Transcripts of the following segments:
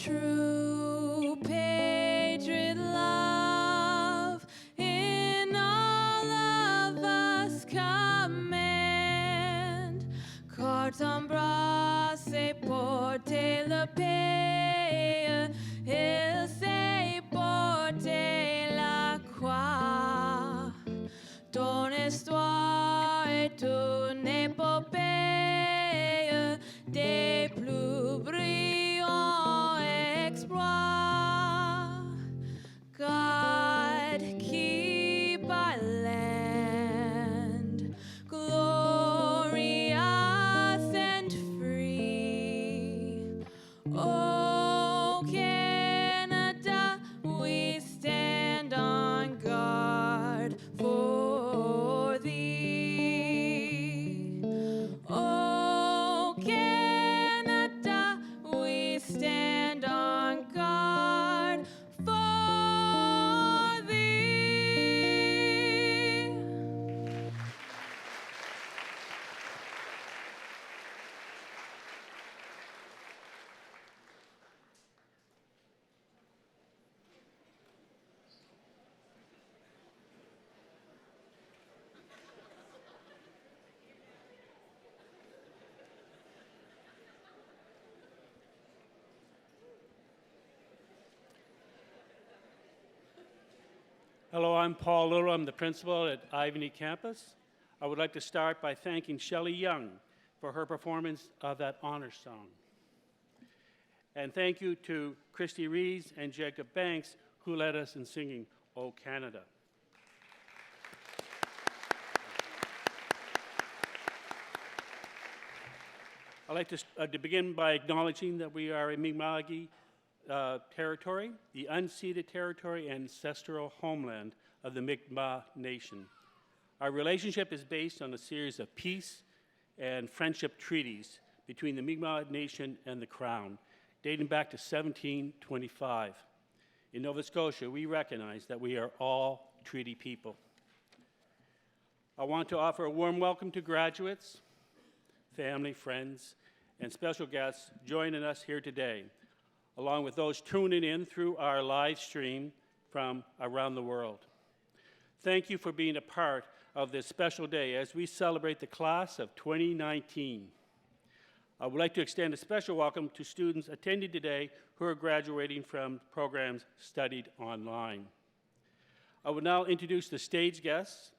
True patriot love in all of us command. Carton brasse porte le paix, il se porte la croix. Ton histoire est une épopée des plus brillants exploits. God, keep our land glorious and free. Oh, Canada, we stand on guard for thee. Oh, Canada, we stand on guard for thee. Hello, I'm Paul Little. I'm the principal at Ivany Campus. I would like to start by thanking Shelley Young for her performance of that honor song. And thank you to Christy Rees and Jacob Banks, who led us in singing O Canada. I'd like to begin by acknowledging that we are a Mi'kmaq territory, the unceded territory and ancestral homeland of the Mi'kmaq Nation. Our relationship is based on a series of peace and friendship treaties between the Mi'kmaq Nation and the Crown, dating back to 1725. In Nova Scotia, we recognize that we are all treaty people. I want to offer a warm welcome to graduates, family, friends, and special guests joining us here today, along with those tuning in through our live stream from around the world. Thank you for being a part of this special day as we celebrate the class of 2019. I would like to extend a special welcome to students attending today who are graduating from programs studied online. I will now introduce the stage guests.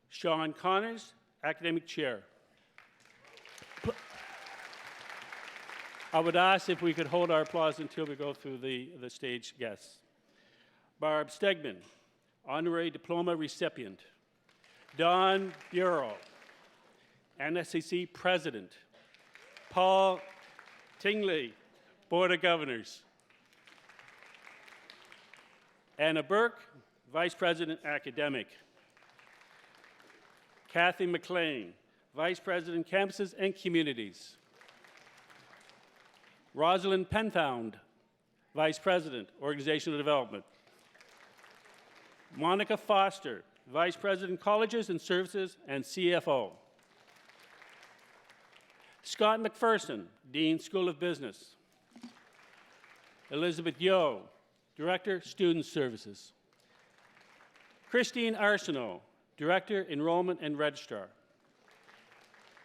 Sean Connors, Academic Chair. I would ask if we could hold our applause until we go through the stage guests. Barb Stegman, Honorary Diploma recipient. Don Bureau, NSCC President. Paul Tingley, Board of Governors. Anna Burke, Vice President Academic. Kathy McLean, Vice President Campuses and Communities. Rosalind Penfound, Vice President, Organizational Development. Monica Foster, Vice President, Colleges and Services and CFO. Scott McPherson, Dean, School of Business. Elizabeth Yo, Director, Student Services. Christine Arsenault, Director, Enrollment and Registrar.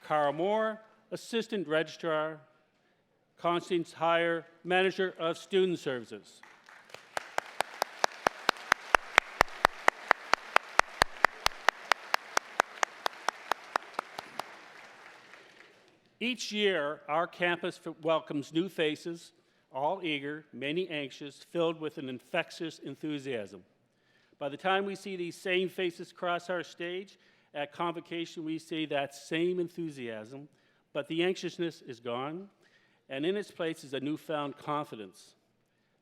Carl Moore, Assistant Registrar. Constance Heyer, Manager of Student Services. Each year, our campus welcomes new faces, all eager, many anxious, filled with an infectious enthusiasm. By the time we see these same faces cross our stage, at Convocation we see that same enthusiasm, but the anxiousness is gone, and in its place is a newfound confidence.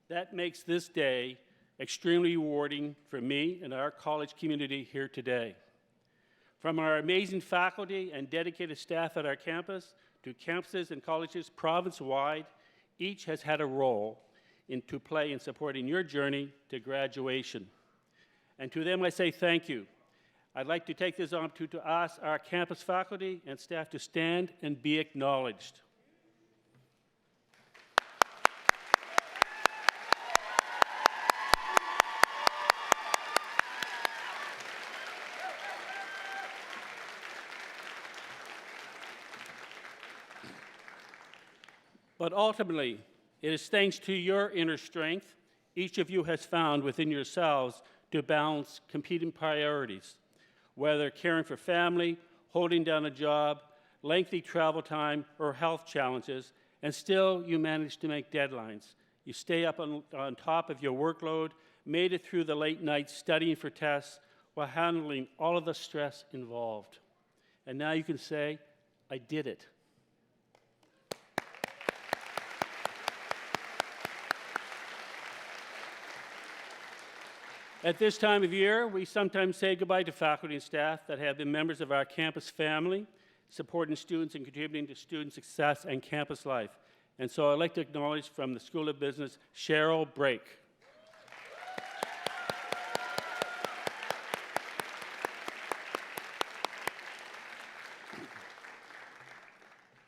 That makes this day extremely rewarding for me and our college community here today. From our amazing faculty and dedicated staff at our campus to campuses and colleges province-wide, each has had a role to play in supporting your journey to graduation. And to them I say thank you. I'd like to take this opportunity to ask our campus faculty and staff to stand and be acknowledged. But ultimately, it is thanks to your inner strength each of you has found within yourselves to balance competing priorities, whether caring for family, holding down a job, lengthy travel time, or health challenges, and still you manage to make deadlines. You stay up on top of your workload, made it through the late nights studying for tests while handling all of the stress involved. And now you can say, I did it. At this time of year, we sometimes say goodbye to faculty and staff that have been members of our campus family, supporting students and contributing to student success and campus life. And so I'd like to acknowledge from the School of Business, Cheryl Brake.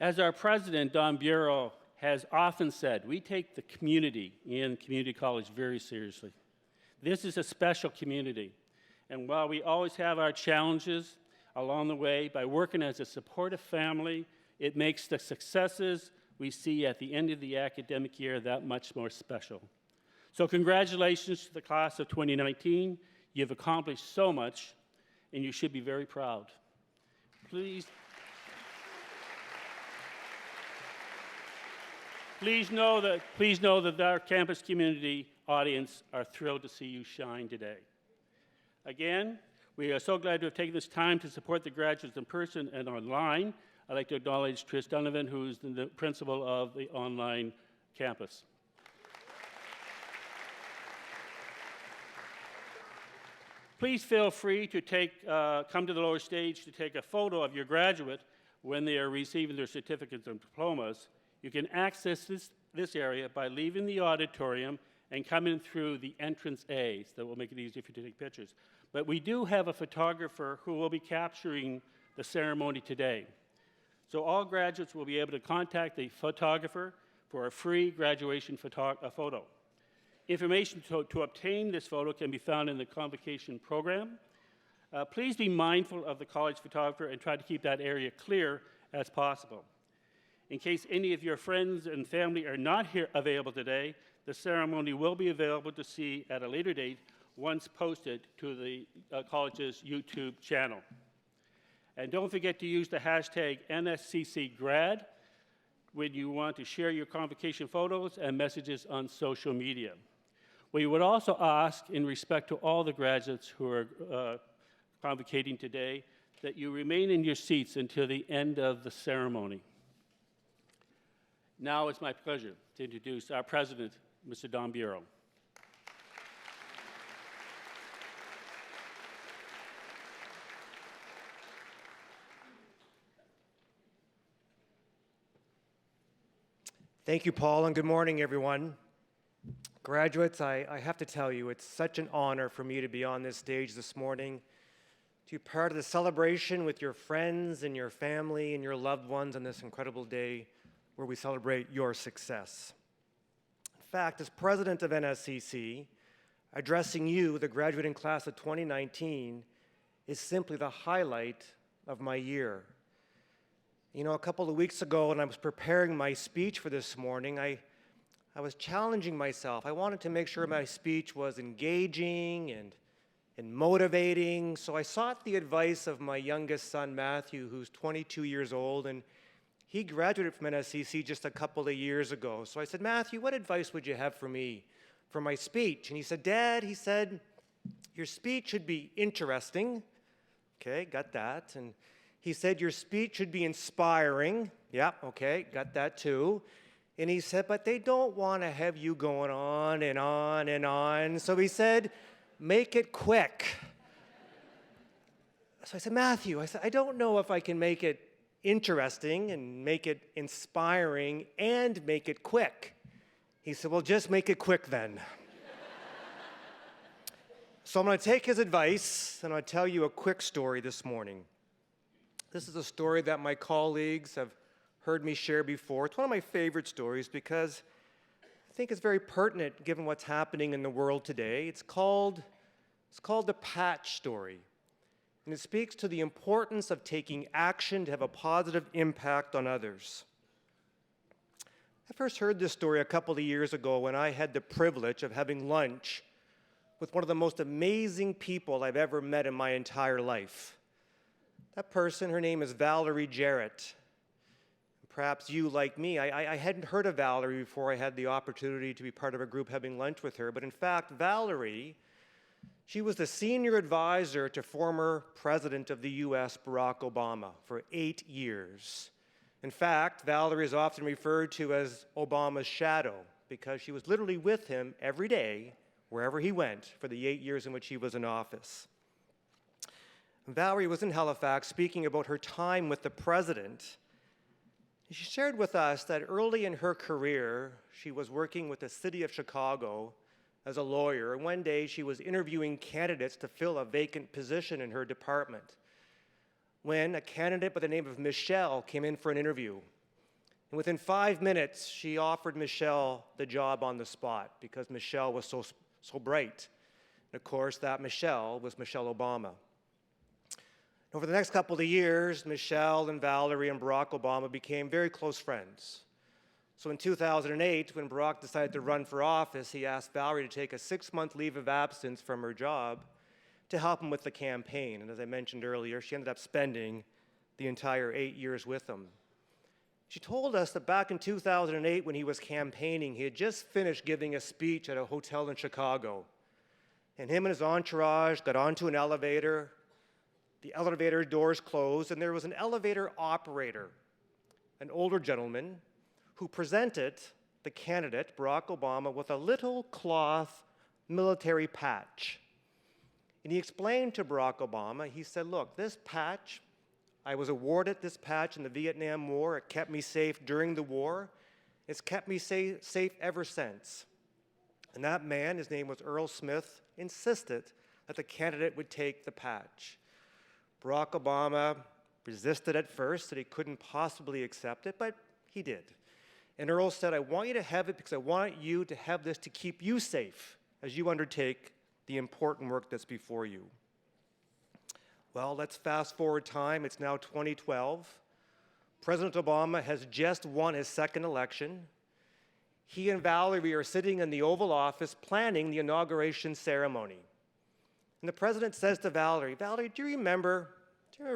As our president, Don Bureau, has often said, we take the community in community college very seriously. This is a special community, and while we always have our challenges along the way, by working as a supportive family, it makes the successes we see at the end of the academic year that much more special. So congratulations to the class of 2019. You've accomplished so much, and you should be very proud. Please know that our campus community audience are thrilled to see you shine today. Again, we are so glad to have taken this time to support the graduates in person and online. I'd like to acknowledge Trish Donovan, who is the principal of the online campus. Please feel free to come to the lower stage to take a photo of your graduate when they are receiving their certificates and diplomas. You can access this area by leaving the auditorium and coming through the entrance A, so that will make it easier for you to take pictures. But we do have a photographer who will be capturing the ceremony today. So all graduates will be able to contact the photographer for a free graduation photo. Information to obtain this photo can be found in the convocation program. Please be mindful of the college photographer and try to keep that area clear as possible. In case any of your friends and family are not available today, the ceremony will be available to see at a later date once posted to the college's YouTube channel. And don't forget to use the hashtag NSCCGrad when you want to share your convocation photos and messages on social media. We would also ask, in respect to all the graduates who are convocating today, that you remain in your seats until the end of the ceremony. Now it's my pleasure to introduce our president, Mr. Don Bureau. Thank you, Paul, and good morning, everyone. Graduates, I have to tell you, it's such an honor for me to be on this stage this morning, to be part of the celebration with your friends and your family and your loved ones on this incredible day where we celebrate your success. In fact, as president of NSCC, addressing you, the graduating class of 2019, is simply the highlight of my year. You know, a couple of weeks ago when I was preparing my speech for this morning, I was challenging myself. I wanted to make sure my speech was engaging and motivating, so I sought the advice of my youngest son, Matthew, who's 22 years old, and he graduated from NSCC just a couple of years ago. So I said, Matthew, what advice would you have for me for my speech? And he said, Dad, he said, your speech should be interesting. Okay, got that. And he said, your speech should be inspiring. Yeah, okay, got that too. And he said, but they don't want to have you going on and on and on. So he said, make it quick. So I said, Matthew, I don't know if I can make it interesting and make it inspiring and make it quick. He said, well, just make it quick then. So I'm going to take his advice and I'll tell you a quick story this morning. This is a story that my colleagues have heard me share before. It's one of my favorite stories because I think it's very pertinent given what's happening in the world today. It's called the Patch Story. And it speaks to the importance of taking action to have a positive impact on others. I first heard this story a couple of years ago when I had the privilege of having lunch with one of the most amazing people I've ever met in my entire life. That person, her name is Valerie Jarrett. Perhaps you, like me, I hadn't heard of Valerie before I had the opportunity to be part of a group having lunch with her. But in fact, Valerie, she was the senior advisor to former President of the US, Barack Obama, for 8 years. In fact, Valerie is often referred to as Obama's shadow because she was literally with him every day, wherever he went, for the 8 years in which he was in office. Valerie was in Halifax speaking about her time with the president. She shared with us that early in her career, she was working with the city of Chicago as a lawyer, and one day she was interviewing candidates to fill a vacant position in her department when a candidate by the name of Michelle came in for an interview. And within 5 minutes, she offered Michelle the job on the spot because Michelle was so bright. And of course, that Michelle was Michelle Obama. Over the next couple of years, Michelle and Valerie and Barack Obama became very close friends. So in 2008, when Barack decided to run for office, he asked Valerie to take a 6-month leave of absence from her job to help him with the campaign. And as I mentioned earlier, she ended up spending the entire 8 years with him. She told us that back in 2008, when he was campaigning, he had just finished giving a speech at a hotel in Chicago. And him and his entourage got onto an elevator. The elevator doors closed, and there was an elevator operator, an older gentleman, who presented the candidate, Barack Obama, with a little cloth military patch. And he explained to Barack Obama, he said, look, this patch, I was awarded this patch in the Vietnam War. It kept me safe during the war. It's kept me safe ever since. And that man, his name was Earl Smith, insisted that the candidate would take the patch. Barack Obama resisted at first, said he couldn't possibly accept it, but he did. And Earl said, I want you to have it because I want you to have this to keep you safe as you undertake the important work that's before you. Well, let's fast forward time. It's now 2012. President Obama has just won his second election. He and Valerie are sitting in the Oval Office planning the inauguration ceremony. And the president says to Valerie, Valerie, do you remember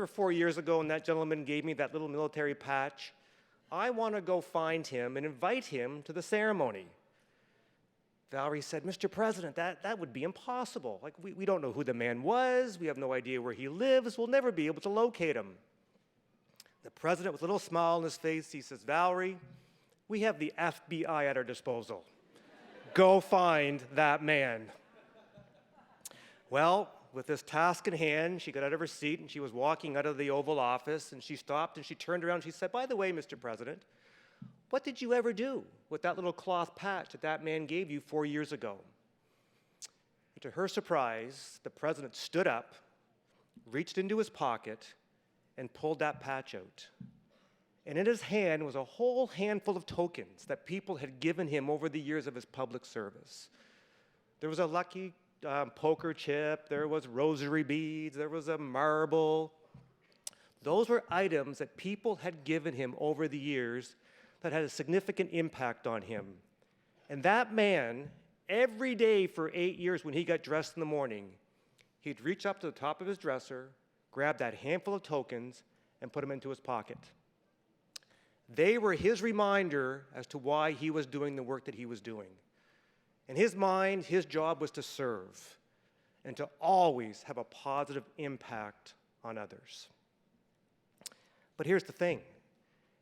4 years ago when that gentleman gave me that little military patch? I want to go find him and invite him to the ceremony. Valerie said, Mr. President, that would be impossible. Like, we don't know who the man was. We have no idea where he lives. We'll never be able to locate him. The president, with a little smile on his face, he says, Valerie, we have the FBI at our disposal. Go find that man. Well, with this task in hand, she got out of her seat and she was walking out of the Oval Office, and she stopped and she turned around and she said, by the way, Mr. President, what did you ever do with that little cloth patch that man gave you 4 years ago? And to her surprise, the president stood up, reached into his pocket, and pulled that patch out. And in his hand was a whole handful of tokens that people had given him over the years of his public service. There was a lucky poker chip, there was rosary beads, there was a marble. Those were items that people had given him over the years that had a significant impact on him. And that man, every day for 8 years when he got dressed in the morning, he'd reach up to the top of his dresser, grab that handful of tokens, and put them into his pocket. They were his reminder as to why he was doing the work that he was doing. In his mind, his job was to serve and to always have a positive impact on others. But here's the thing.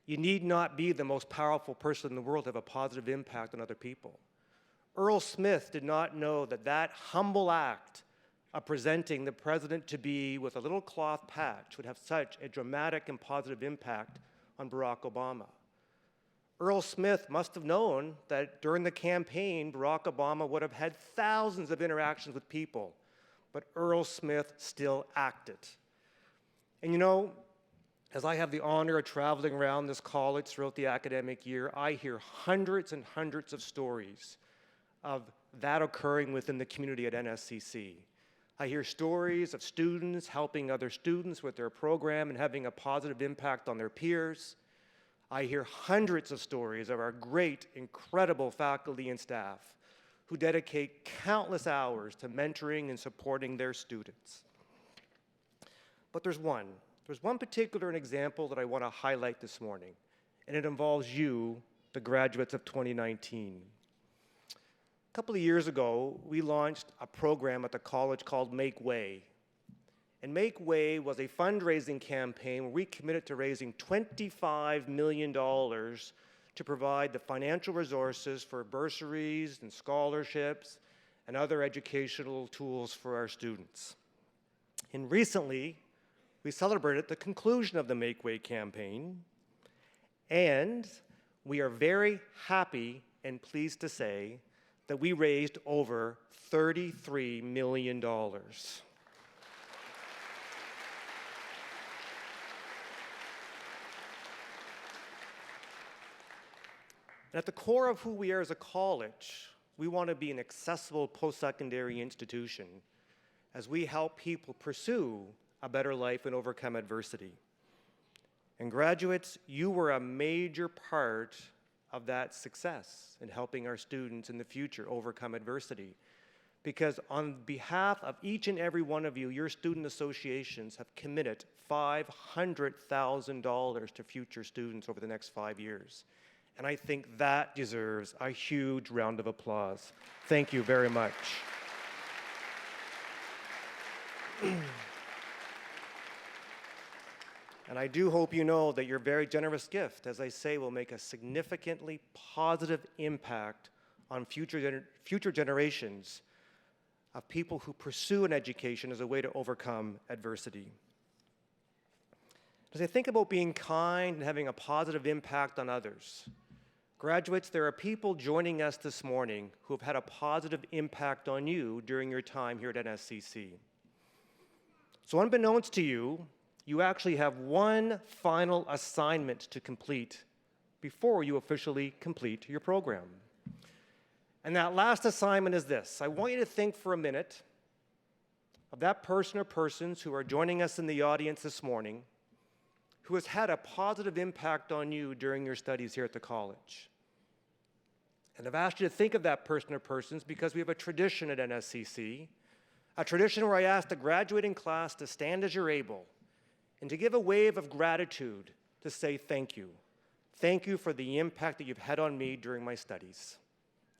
You need not be the most powerful person in the world to have a positive impact on other people. Earl Smith did not know that that humble act of presenting the president to be with a little cloth patch would have such a dramatic and positive impact on Barack Obama. Earl Smith must have known that during the campaign, Barack Obama would have had thousands of interactions with people, but Earl Smith still acted. And you know, as I have the honor of traveling around this college throughout the academic year, I hear hundreds and hundreds of stories of that occurring within the community at NSCC. I hear stories of students helping other students with their program and having a positive impact on their peers. I hear hundreds of stories of our great, incredible faculty and staff who dedicate countless hours to mentoring and supporting their students. But there's one particular example that I want to highlight this morning, and it involves you, the graduates of 2019. A couple of years ago, we launched a program at the college called Make Way. And Make Way was a fundraising campaign where we committed to raising $25 million to provide the financial resources for bursaries and scholarships and other educational tools for our students. And recently, we celebrated the conclusion of the Make Way campaign, and we are very happy and pleased to say that we raised over $33 million. And at the core of who we are as a college, we want to be an accessible post-secondary institution as we help people pursue a better life and overcome adversity. And graduates, you were a major part of that success in helping our students in the future overcome adversity. Because on behalf of each and every one of you, your student associations have committed $500,000 to future students over the next 5 years. And I think that deserves a huge round of applause. Thank you very much. And I do hope you know that your very generous gift, as I say, will make a significantly positive impact on future generations of people who pursue an education as a way to overcome adversity. As I think about being kind and having a positive impact on others, graduates, there are people joining us this morning who have had a positive impact on you during your time here at NSCC. So unbeknownst to you, you actually have one final assignment to complete before you officially complete your program. And that last assignment is this. I want you to think for a minute of that person or persons who are joining us in the audience this morning who has had a positive impact on you during your studies here at the college. And I've asked you to think of that person or persons because we have a tradition at NSCC, a tradition where I ask the graduating class to stand as you're able and to give a wave of gratitude to say thank you. Thank you for the impact that you've had on me during my studies.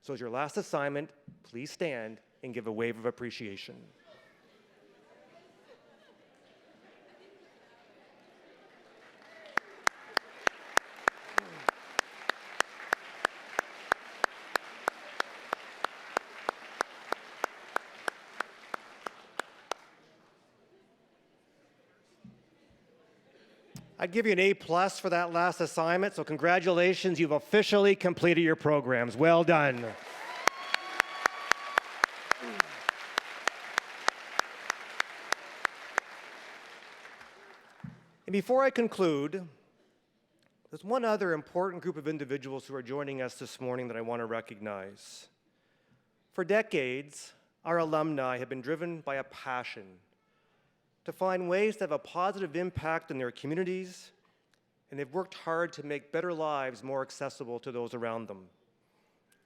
So as your last assignment, please stand and give a wave of appreciation. I'd give you an A+ for that last assignment, so congratulations, you've officially completed your programs. Well done. And before I conclude, there's one other important group of individuals who are joining us this morning that I want to recognize. For decades, our alumni have been driven by a passion to find ways to have a positive impact in their communities, and they've worked hard to make better lives more accessible to those around them.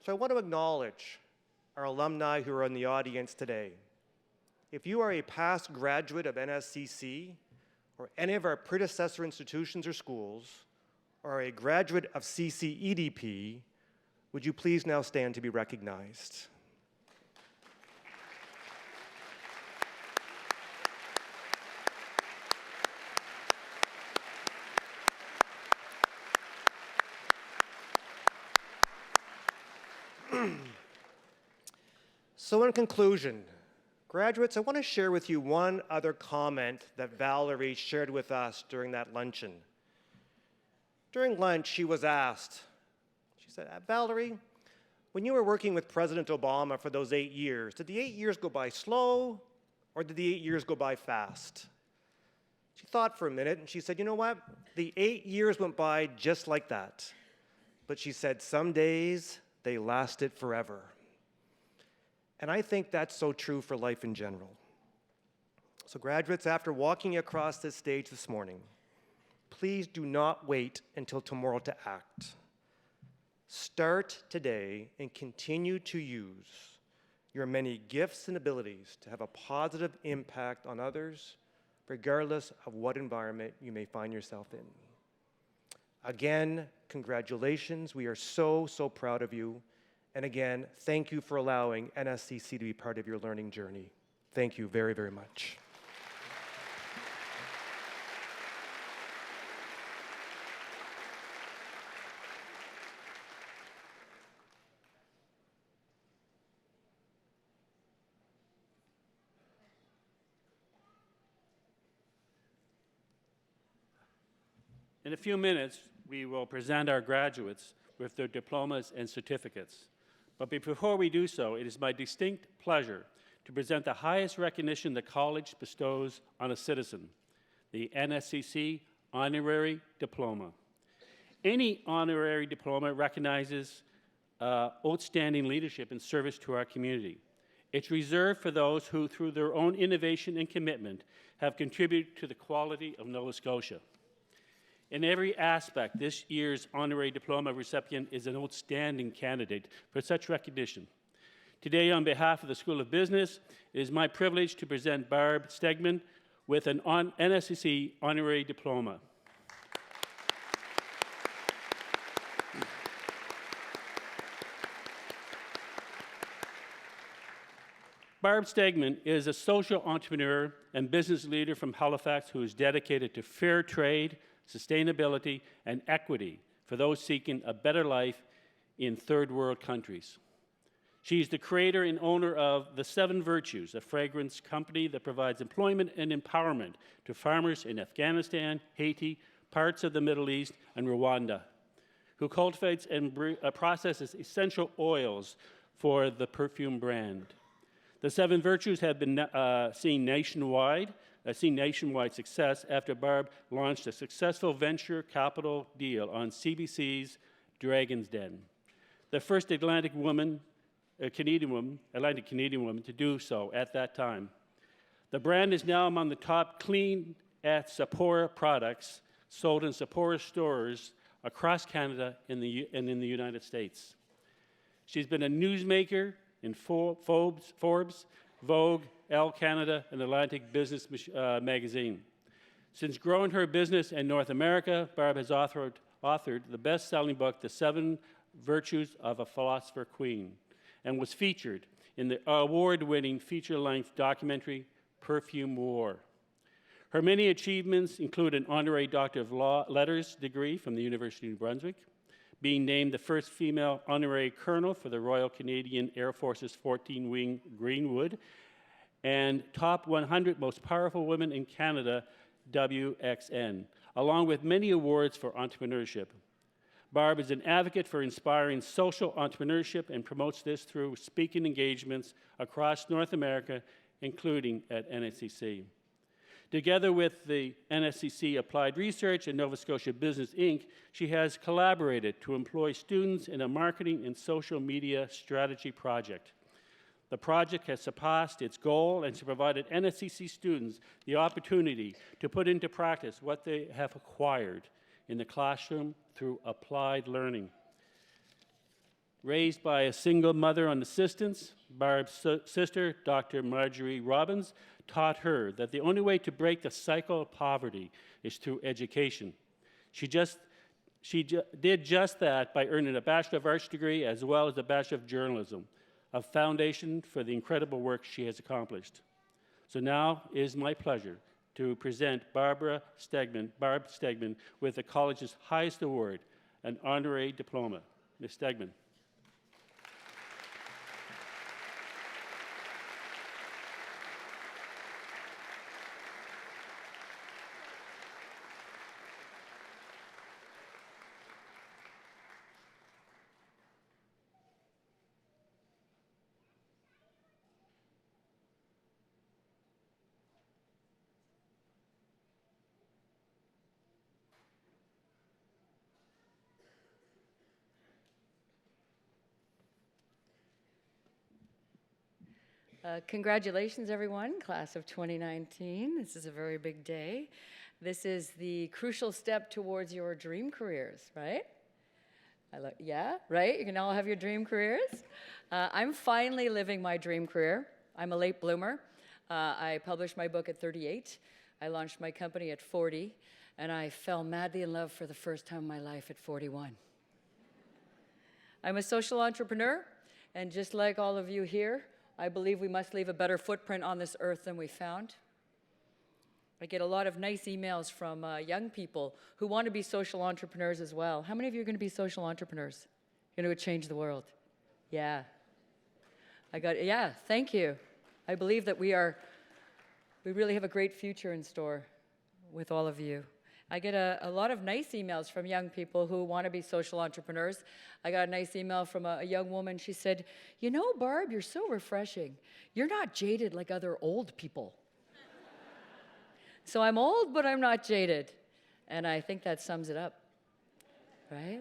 So I want to acknowledge our alumni who are in the audience today. If you are a past graduate of NSCC or any of our predecessor institutions or schools, or a graduate of CCEDP, would you please now stand to be recognized? So in conclusion, graduates, I want to share with you one other comment that Valerie shared with us during that luncheon. During lunch, she was asked, she said, Valerie, when you were working with President Obama for those 8 years, did the 8 years go by slow or did the 8 years go by fast? She thought for a minute and she said, you know what? The 8 years went by just like that. But she said, some days they lasted forever. And I think that's so true for life in general. So graduates, after walking across this stage this morning, please do not wait until tomorrow to act. Start today and continue to use your many gifts and abilities to have a positive impact on others, regardless of what environment you may find yourself in. Again, congratulations. We are so, so proud of you. And again, thank you for allowing NSCC to be part of your learning journey. Thank you very, very much. In a few minutes, we will present our graduates with their diplomas and certificates. But before we do so, it is my distinct pleasure to present the highest recognition the college bestows on a citizen, the NSCC Honorary Diploma. Any honorary diploma recognizes outstanding leadership and service to our community. It's reserved for those who, through their own innovation and commitment, have contributed to the quality of Nova Scotia. In every aspect, this year's Honorary Diploma recipient is an outstanding candidate for such recognition. Today, on behalf of the School of Business, it is my privilege to present Barb Stegman with an NSCC Honorary Diploma. Barb Stegman is a social entrepreneur and business leader from Halifax who is dedicated to fair trade, sustainability, and equity for those seeking a better life in third world countries. She is the creator and owner of The Seven Virtues, a fragrance company that provides employment and empowerment to farmers in Afghanistan, Haiti, parts of the Middle East, and Rwanda, who cultivates and processes essential oils for the perfume brand. The Seven Virtues have been seen nationwide success after Barb launched a successful venture capital deal on CBC's Dragon's Den, the first Atlantic Canadian woman to do so at that time. The brand is now among the top clean at Sapporo products sold in Sapporo stores across Canada and in the United States. She's been a newsmaker in Forbes, Vogue, Elle Canada, and Atlantic Business magazine. Since growing her business in North America, Barb has authored the best-selling book, The Seven Virtues of a Philosopher Queen, and was featured in the award-winning feature-length documentary, Perfume War. Her many achievements include an honorary Doctor of Letters degree from the University of New Brunswick, being named the first female honorary colonel for the Royal Canadian Air Force's 14-wing Greenwood, and top 100 most powerful women in Canada, WXN, along with many awards for entrepreneurship. Barb is an advocate for inspiring social entrepreneurship and promotes this through speaking engagements across North America, including at NSCC. Together with the NSCC Applied Research and Nova Scotia Business, Inc., she has collaborated to employ students in a marketing and social media strategy project. The project has surpassed its goal and has provided NSCC students the opportunity to put into practice what they have acquired in the classroom through applied learning. Raised by a single mother on assistance, Barb's sister, Dr. Marjorie Robbins, taught her that the only way to break the cycle of poverty is through education. She did just that by earning a Bachelor of Arts degree as well as a Bachelor of Journalism, a foundation for the incredible work she has accomplished. So now it is my pleasure to present Barb Stegman with the college's highest award, an Honorary Diploma. Ms. Stegman. Congratulations, everyone, class of 2019. This is a very big day. This is the crucial step towards your dream careers, right? Yeah, right? You can all have your dream careers. I'm finally living my dream career. I'm a late bloomer. I published my book at 38. I launched my company at 40, and I fell madly in love for the first time in my life at 41. I'm a social entrepreneur, and just like all of you here, I believe we must leave a better footprint on this earth than we found. I get a lot of nice emails from young people who want to be social entrepreneurs as well. How many of you are going to be social entrepreneurs? You're going to change the world? Yeah. Yeah, thank you. I believe that we really have a great future in store with all of you. I get a lot of nice emails from young people who want to be social entrepreneurs. I got a nice email from a young woman. She said, "You know, Barb, you're so refreshing. You're not jaded like other old people." So I'm old, but I'm not jaded. And I think that sums it up, right?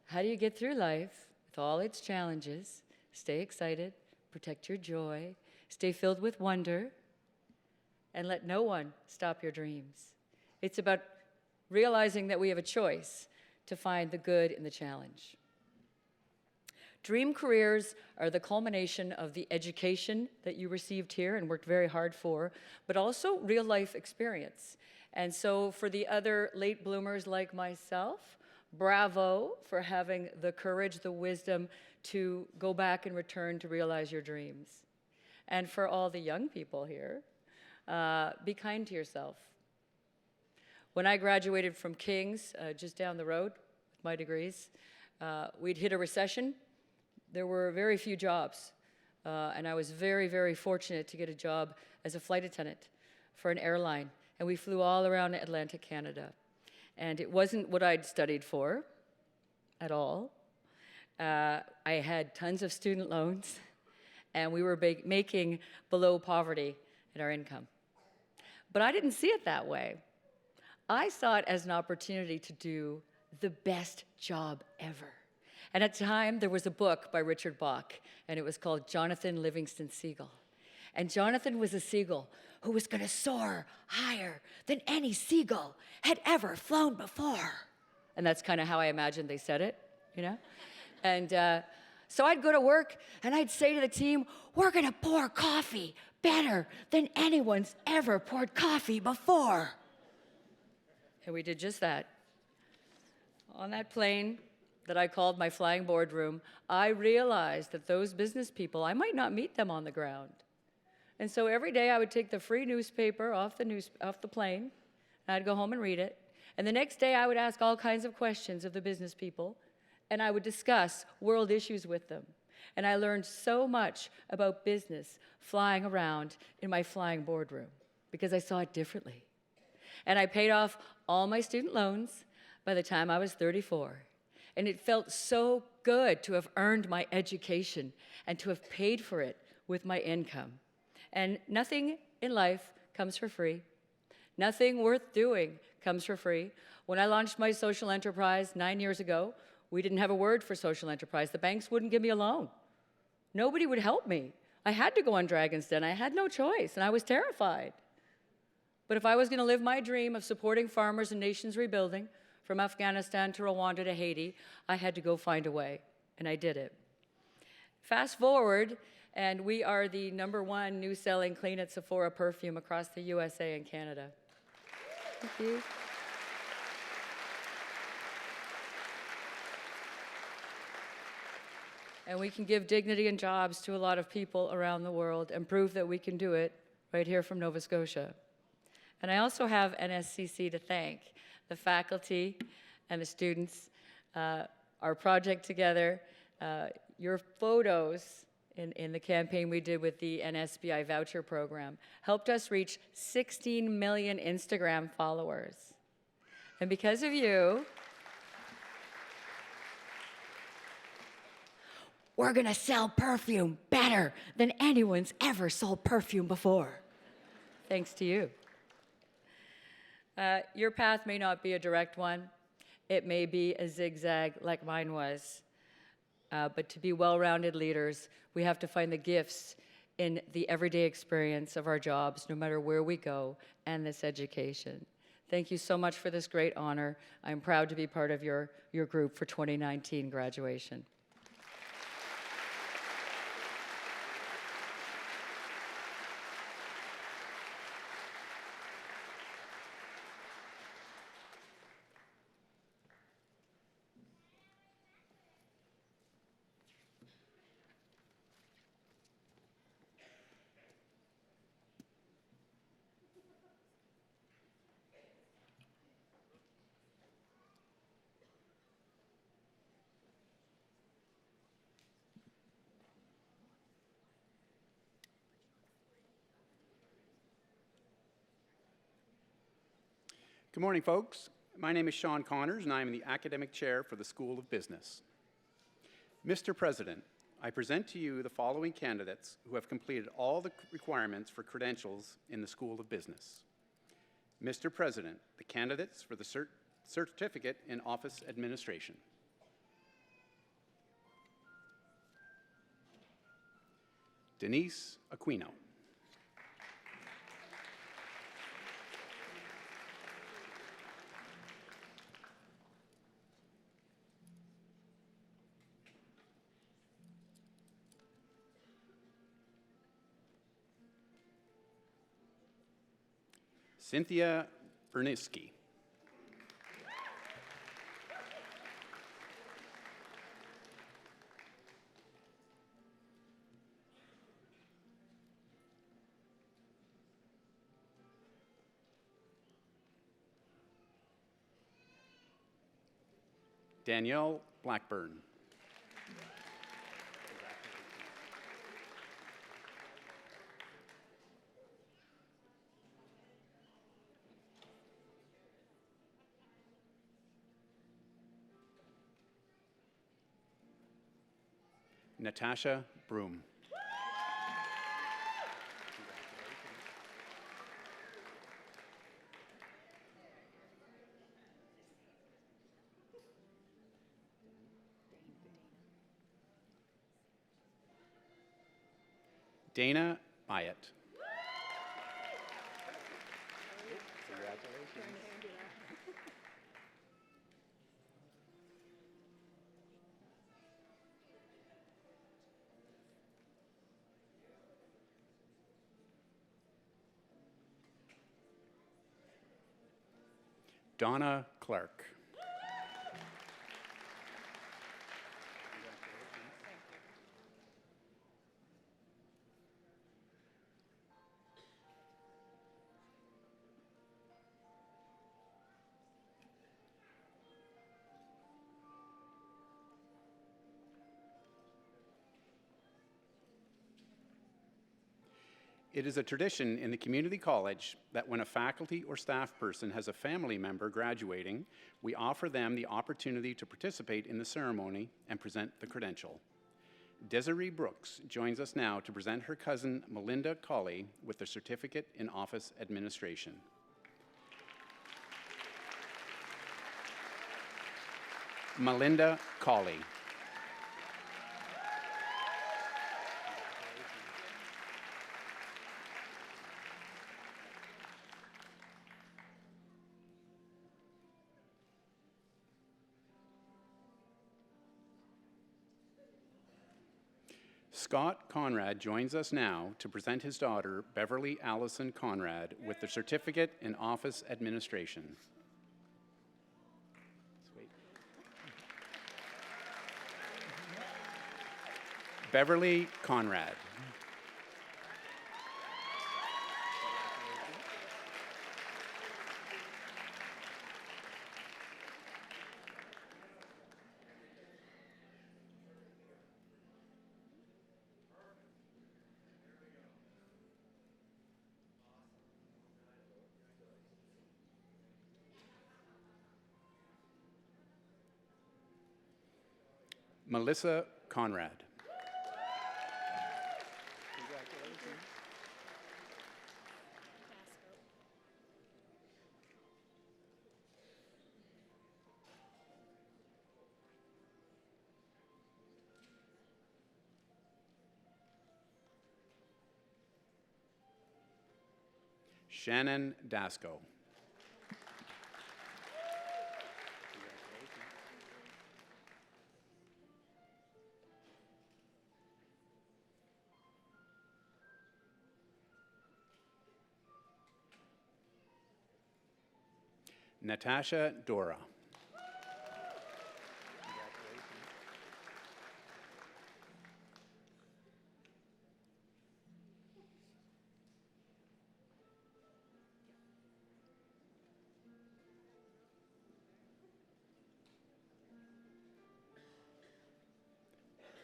How do you get through life with all its challenges? Stay excited, protect your joy, stay filled with wonder, and let no one stop your dreams. It's about realizing that we have a choice to find the good in the challenge. Dream careers are the culmination of the education that you received here and worked very hard for, but also real life experience. And so for the other late bloomers like myself, bravo for having the courage, the wisdom to go back and return to realize your dreams. And for all the young people here, be kind to yourself. When I graduated from King's, just down the road with my degrees, we'd hit a recession. There were very few jobs, and I was very, very fortunate to get a job as a flight attendant for an airline, and we flew all around Atlantic Canada. And it wasn't what I'd studied for at all. I had tons of student loans, and we were making below poverty in our income. But I didn't see it that way. I saw it as an opportunity to do the best job ever. And at the time, there was a book by Richard Bach, and it was called Jonathan Livingston Seagull. And Jonathan was a seagull who was going to soar higher than any seagull had ever flown before. And that's kind of how I imagined they said it, you know? And so I'd go to work, and I'd say to the team, "We're going to pour coffee better than anyone's ever poured coffee before." And we did just that. On that plane that I called my flying boardroom, I realized that those business people, I might not meet them on the ground. And so every day I would take the free newspaper off the plane, and I'd go home and read it. And the next day I would ask all kinds of questions of the business people, and I would discuss world issues with them. And I learned so much about business flying around in my flying boardroom because I saw it differently. And I paid off all my student loans by the time I was 34. And it felt so good to have earned my education and to have paid for it with my income. And nothing in life comes for free. Nothing worth doing comes for free. When I launched my social enterprise 9 years ago, we didn't have a word for social enterprise. The banks wouldn't give me a loan. Nobody would help me. I had to go on Dragon's Den. I had no choice, and I was terrified. But if I was going to live my dream of supporting farmers and nations rebuilding, from Afghanistan to Rwanda to Haiti, I had to go find a way, and I did it. Fast forward, and we are the #1 new-selling Clean at Sephora perfume across the USA and Canada. Thank you. And we can give dignity and jobs to a lot of people around the world and prove that we can do it right here from Nova Scotia. And I also have NSCC to thank, the faculty and the students, our project together, your photos in the campaign we did with the NSBI voucher program helped us reach 16 million Instagram followers. And because of you, we're gonna sell perfume better than anyone's ever sold perfume before. Thanks to you. Your path may not be a direct one. It may be a zigzag like mine was. But to be well-rounded leaders, we have to find the gifts in the everyday experience of our jobs, no matter where we go, and this education. Thank you so much for this great honor. I'm proud to be part of your group for 2019 graduation. Good morning, folks. My name is Sean Connors, and I am the Academic Chair for the School of Business. Mr. President, I present to you the following candidates who have completed all the requirements for credentials in the School of Business. Mr. President, the candidates for the Certificate in Office Administration. Denise Aquino. Cynthia Berniski. Danielle Blackburn. Natasha Broom. Dana Myatt. Donna Clark. It is a tradition in the community college that when a faculty or staff person has a family member graduating, we offer them the opportunity to participate in the ceremony and present the credential. Desiree Brooks joins us now to present her cousin Melinda Colley with the Certificate in Office Administration. Melinda Colley. Scott Conrad joins us now to present his daughter, Beverly Allison Conrad, with the Certificate in Office Administration. Beverly Conrad. Melissa Conrad. Shannon Dasco. Natasha Dora.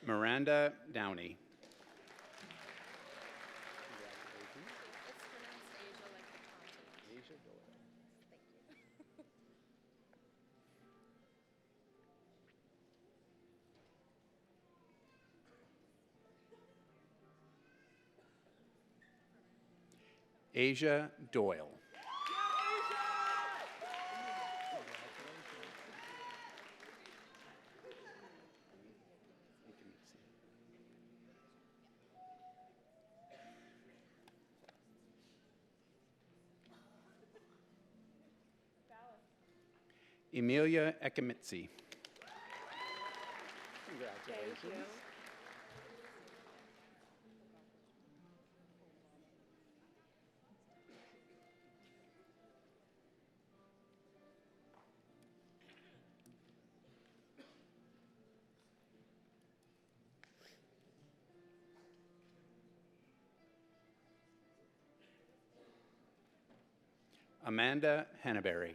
Miranda Downey. Asia Doyle. Emilia Ekamitsi. Congratulations. Amanda Hannaberry.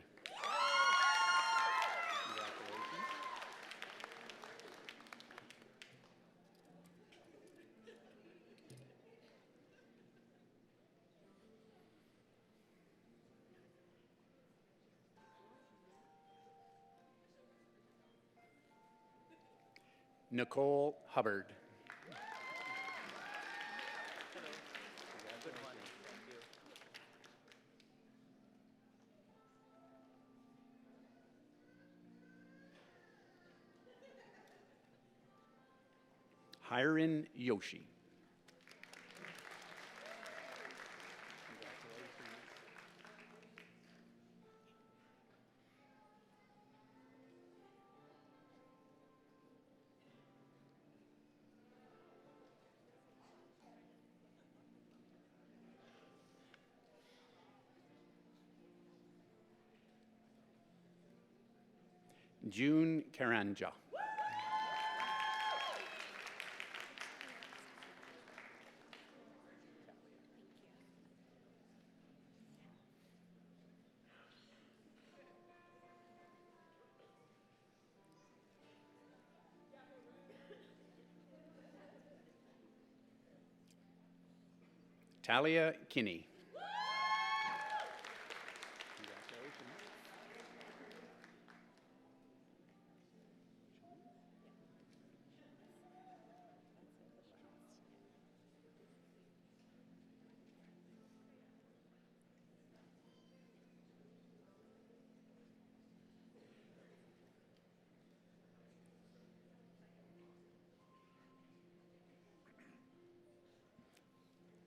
Nicole Hubbard. Hiren Yoshi. June Karanja. Talia Kinney.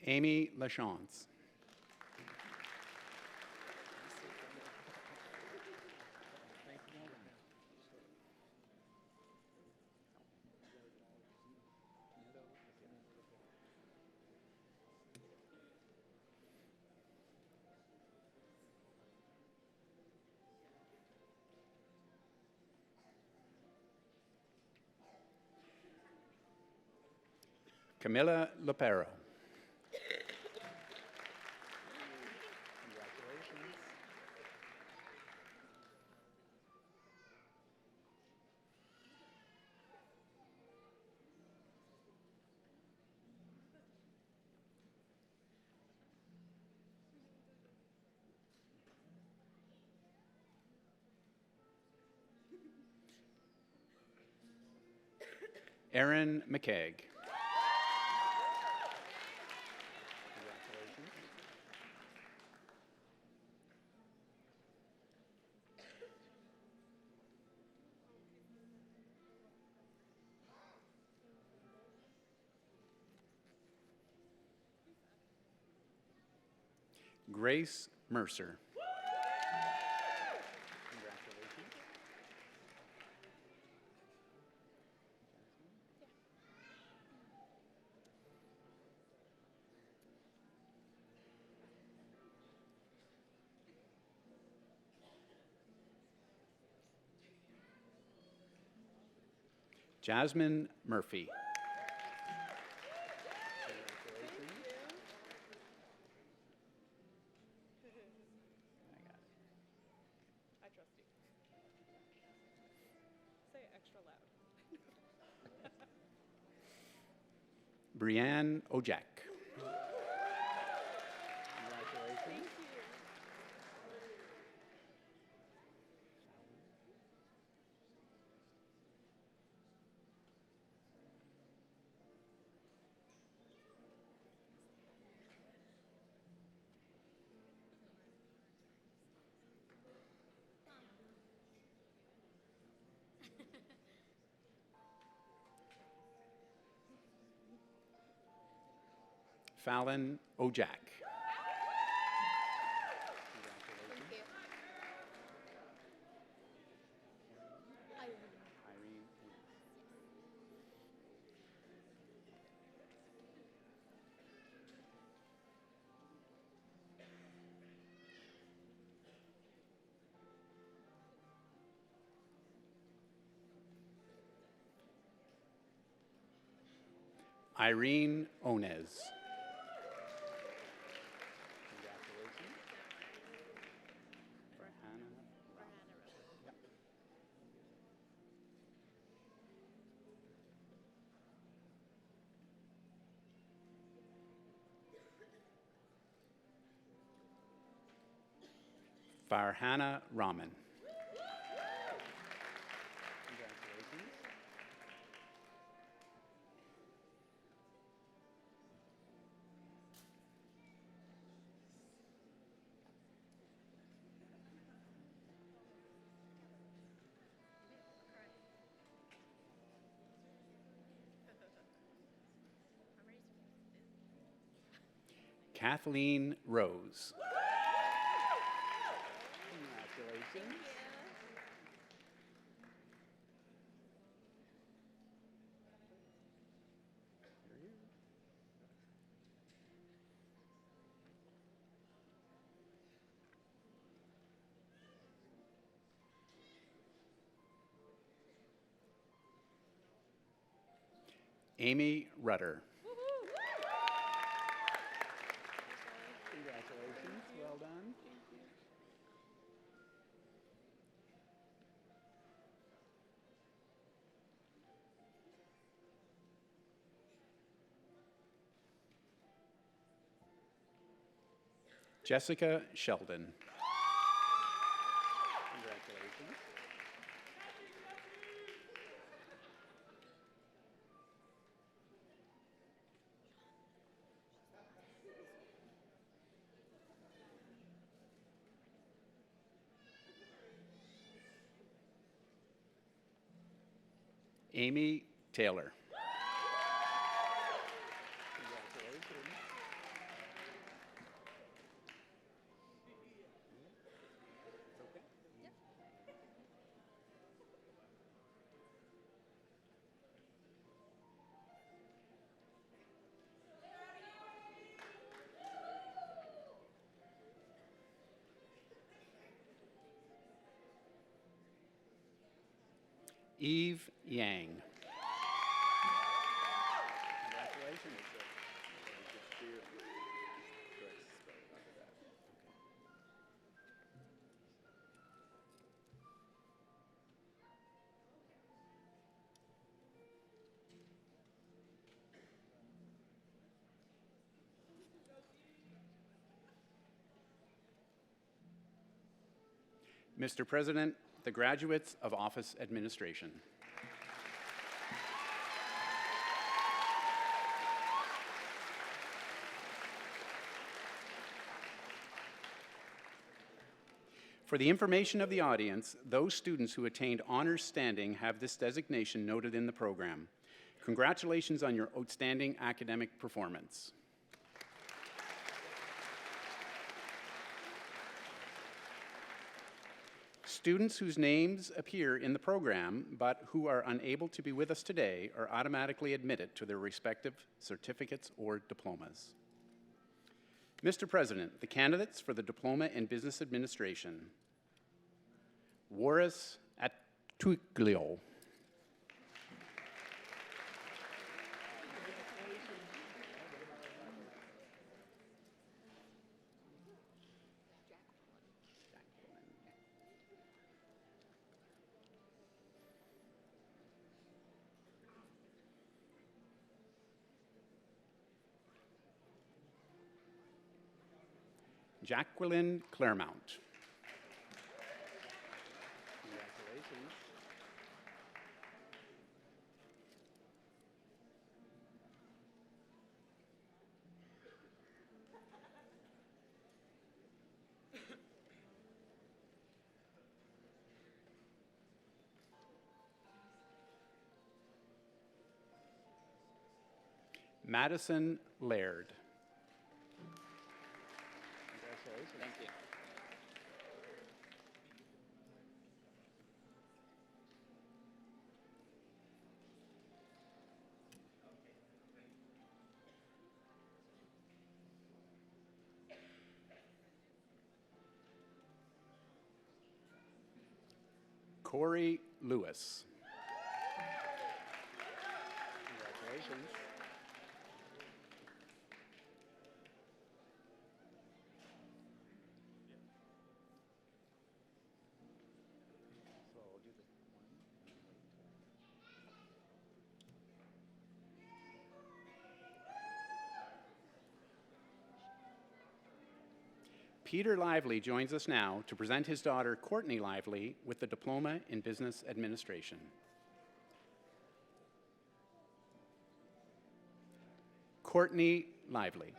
Amy LaChance. Camilla Lopero. Erin McKeag. Grace Mercer. Jasmine Murphy. I trust you. Say it extra loud. Brianne Ojak. Fallon Ojak. Irene Onez. Farhana Rahman. Kathleen Rose. Congratulations. Amy Rudder. Congratulations, well done. Jessica Sheldon. Congratulations. Amy Taylor. Congratulations. Eve Yang. Congratulations. Mr. President, the graduates of Office Administration. For the information of the audience, those students who attained honors standing have this designation noted in the program. Congratulations on your outstanding academic performance. Students whose names appear in the program but who are unable to be with us today are automatically admitted to their respective certificates or diplomas. Mr. President, the candidates for the Diploma in Business Administration: Waris Atuglio. Jacqueline Claremont. Madison Laird. Thank you. Corey Lewis. Congratulations. Peter Lively joins us now to present his daughter, Courtney Lively, with the Diploma in Business Administration. Courtney Lively.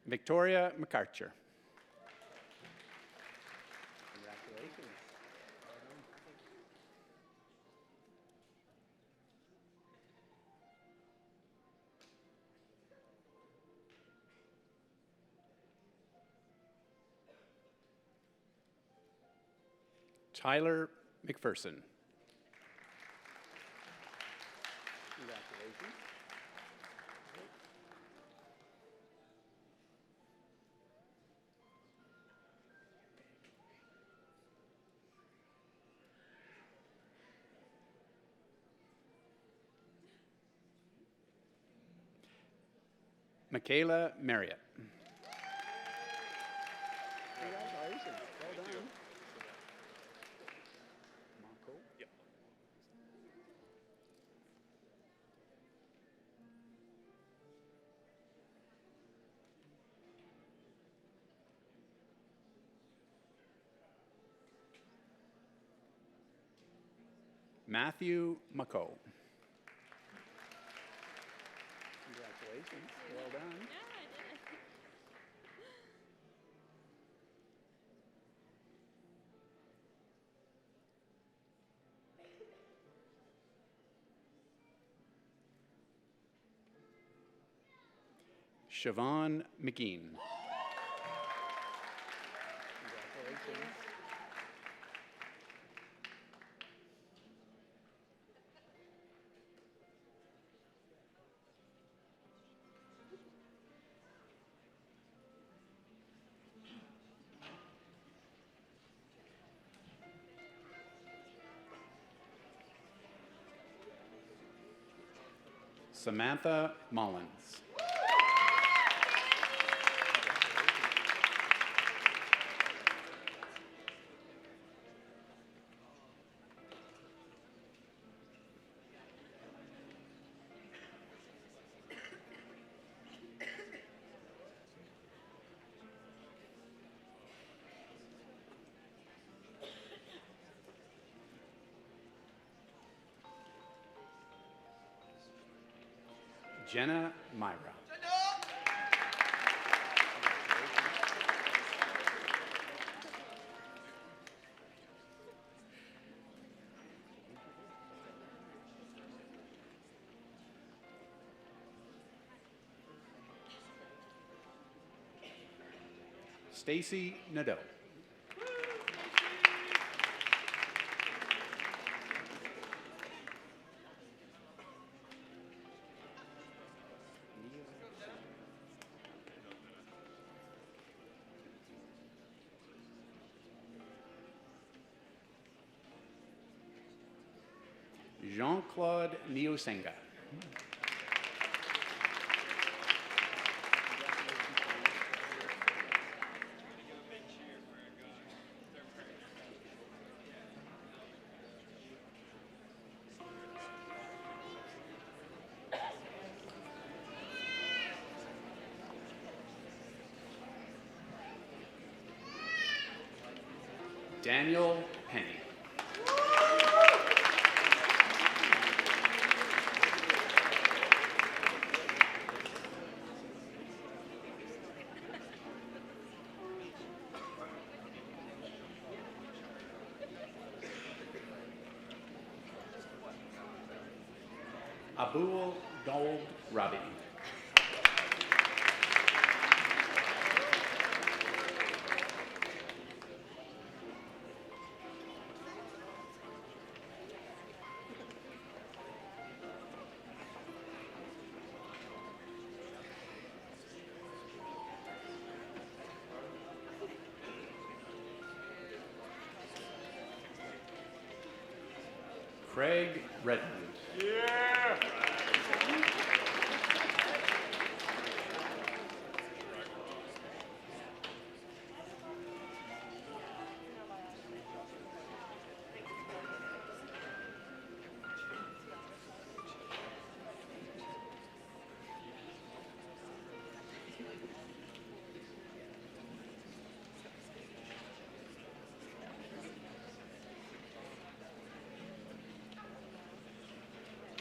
Victoria McArcher. Congratulations. Tyler McPherson. Congratulations. Michaela Marriott. Congratulations. Well done. Marco. Yep. Matthew McCoe. Congratulations. Well done. Yeah, I did it. Siobhan McGean. Congratulations. Samantha Mullins. Jenna Myra. Stacy Nadeau. Jean-Claude Niosenga. Daniel Penny. Abul Daud Rabi. Craig Redmond.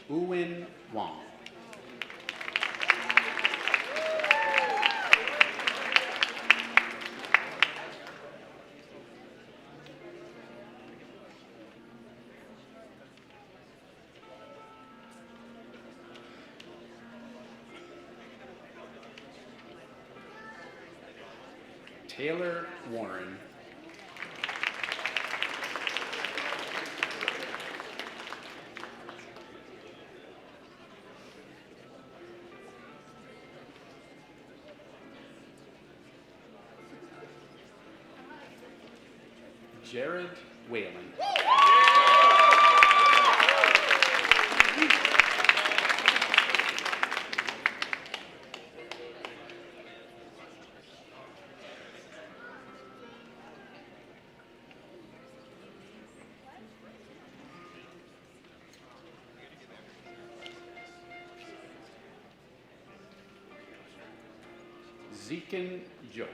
Uwin Wong. Taylor Warren. Jared Whalen. Zekin Joe.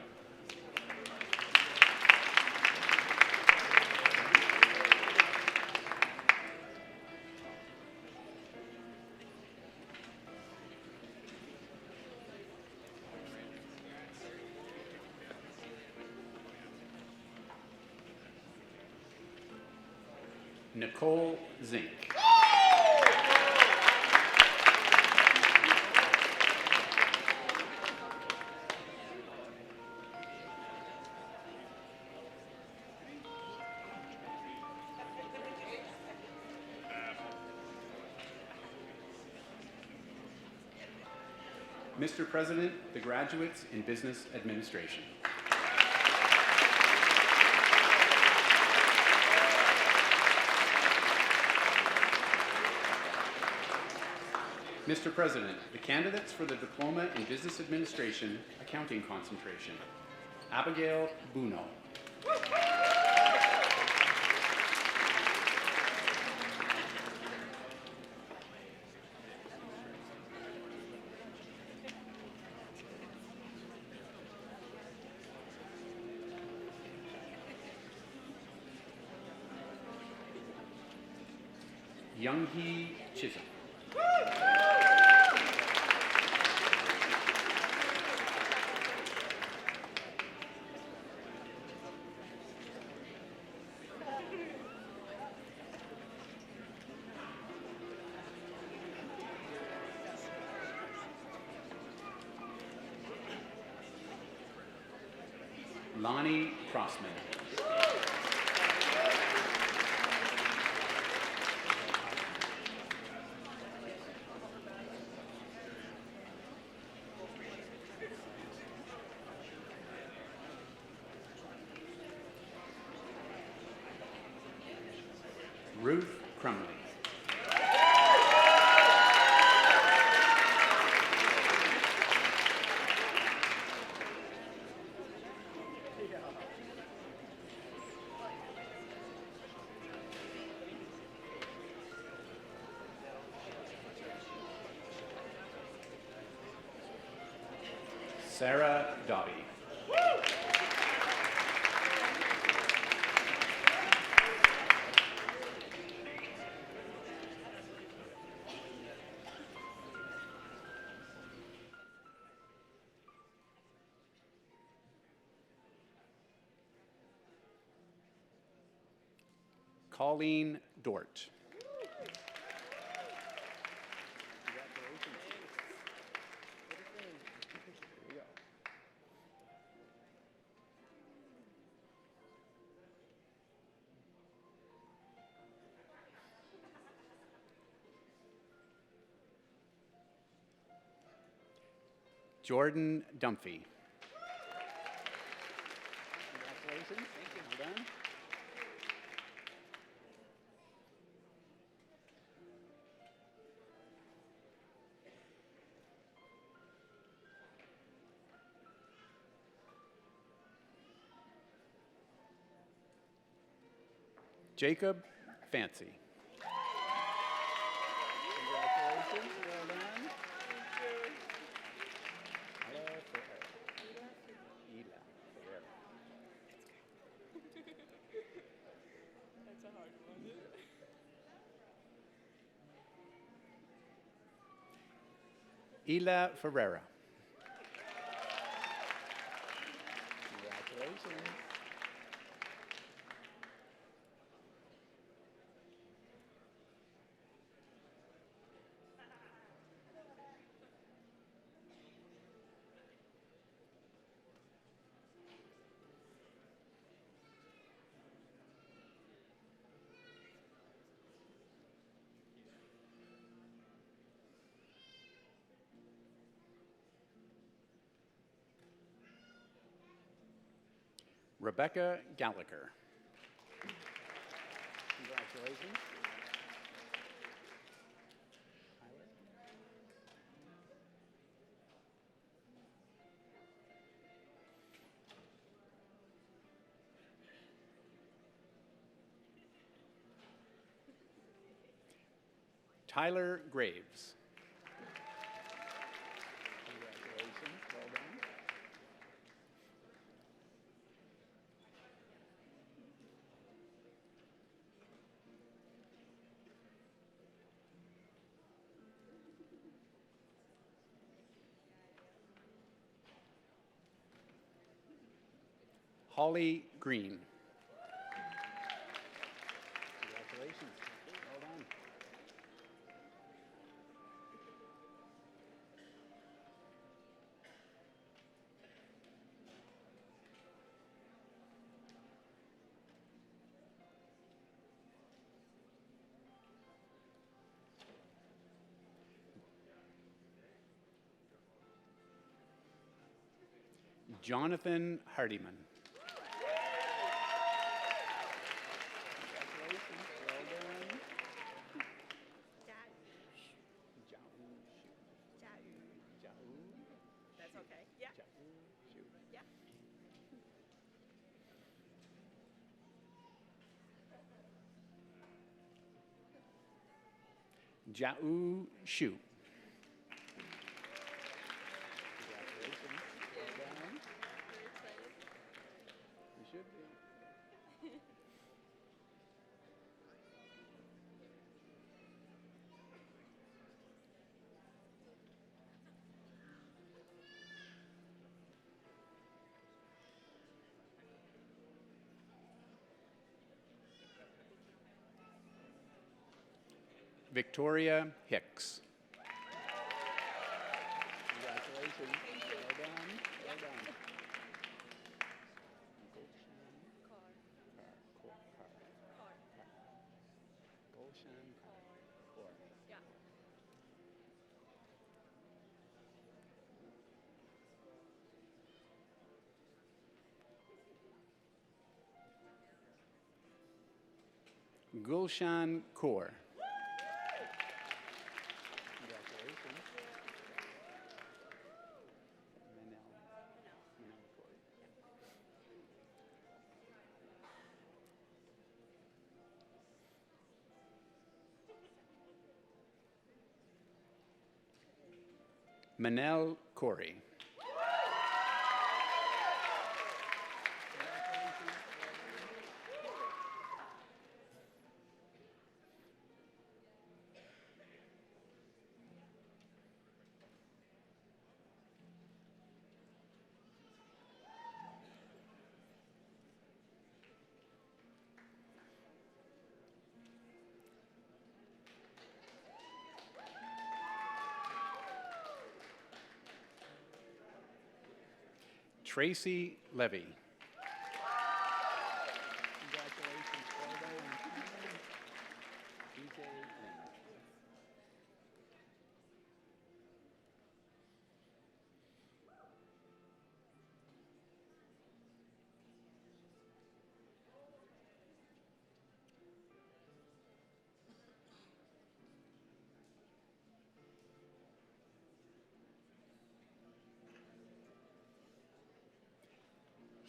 Nicole Zink. Mr. President, the graduates in business administration. Mr. President, the candidates for the Diploma in Business Administration, Accounting Concentration. Abigail Buno. Younghee Chisholm. Lonnie Crossman. Ruth Crumley. Sarah Dobby. Colleen Dort. Jordan Dumphy. Congratulations. Thank you. Well done. Jacob Fancy. Congratulations. Well done. Ela Ferreira. That's a hard one. Ela Ferreira. Congratulations. Rebecca Gallagher. Congratulations. Tyler Graves. Congratulations. Well done. Holly Green. Congratulations. Well done. Jonathan Hardiman. Congratulations. Well done. That's okay. Yeah. Yeah. Ja'u Shu. Congratulations. Well done. Very excited. You should be. Victoria Hicks. Congratulations. Well done. Well done. Gulshan Kaur. Yeah. Gulshan Kaur. Congratulations. Manel Kaur. Manel Corey. Tracy Levy. Congratulations, well done.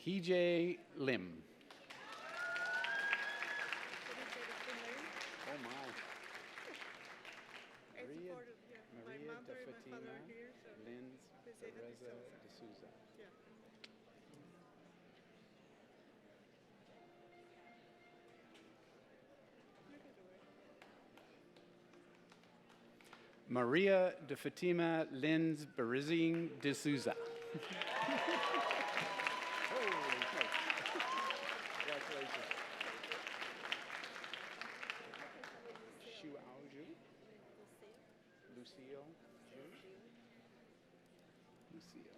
DJ Lynn. Hee Lim. Oh my. It's Maria, part of, yeah, my Maria mother de and my father Fatima, are here, so, Linz Bezeda de Teresa Souza. de Souza. yeah. You can do it. Maria de Fatima Linz Berizing de Souza. Holy smokes. Congratulations. Shu Aoju. Lucille. Lucille.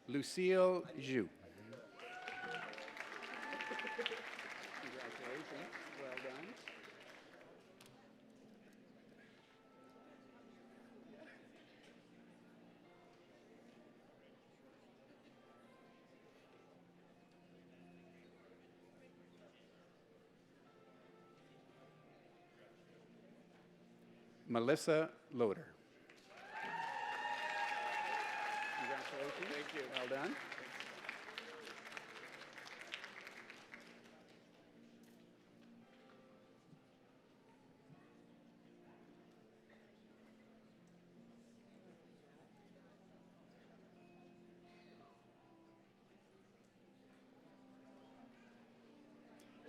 Lucille Zhu. Congratulations. Well done. Melissa Loader. Congratulations. Thank you. Well done.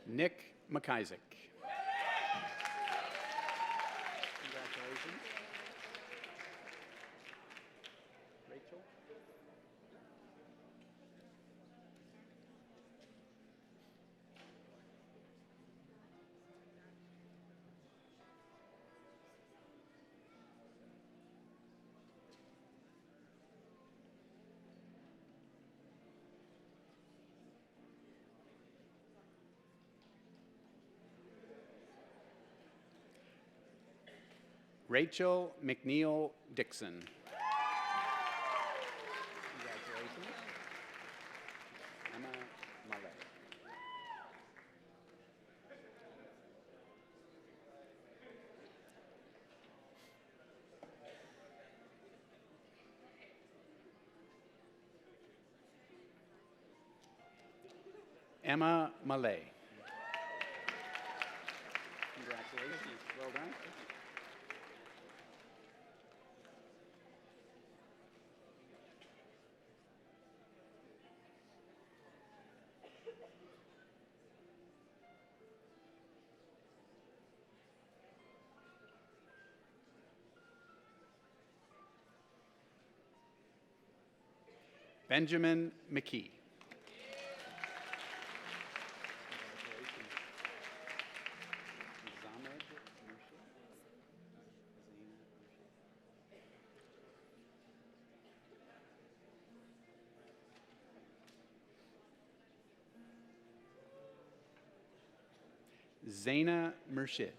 Nick McIsaac. Congratulations. Rachel. Rachel McNeil Dixon. Congratulations. Emma Mallet. Emma Mallet. Congratulations. Well done. Benjamin McKee. Congratulations. Zamed Murshid. Zaina Murshid.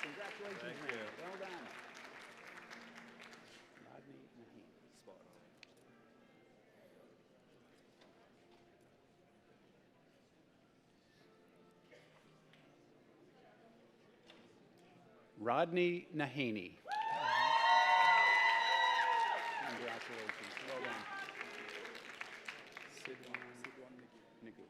Congratulations. Thank you. Well done. Rodney Naheem. Spot. Rodney Nahaney. Congratulations. Well done. Sidwan Nagu.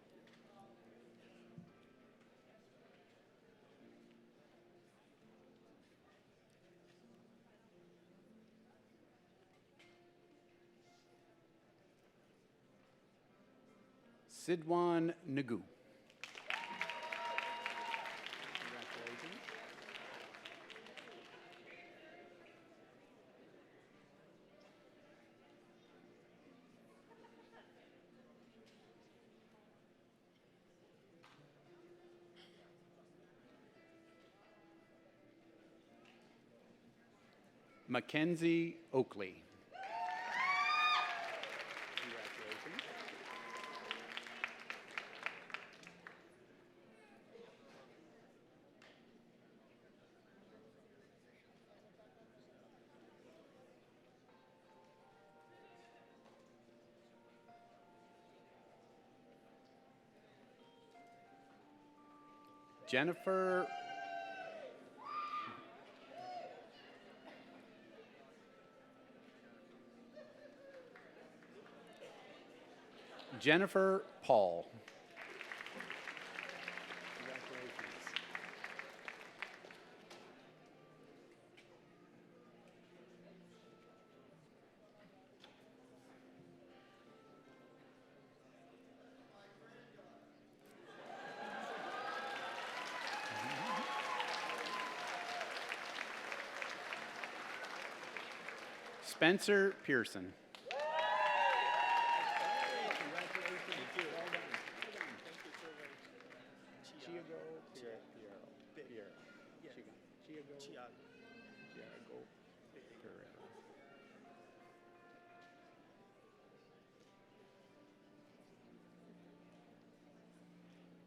Sidwan Nagu. Congratulations. Mackenzie Oakley. Jennifer Paul. Spencer Pearson.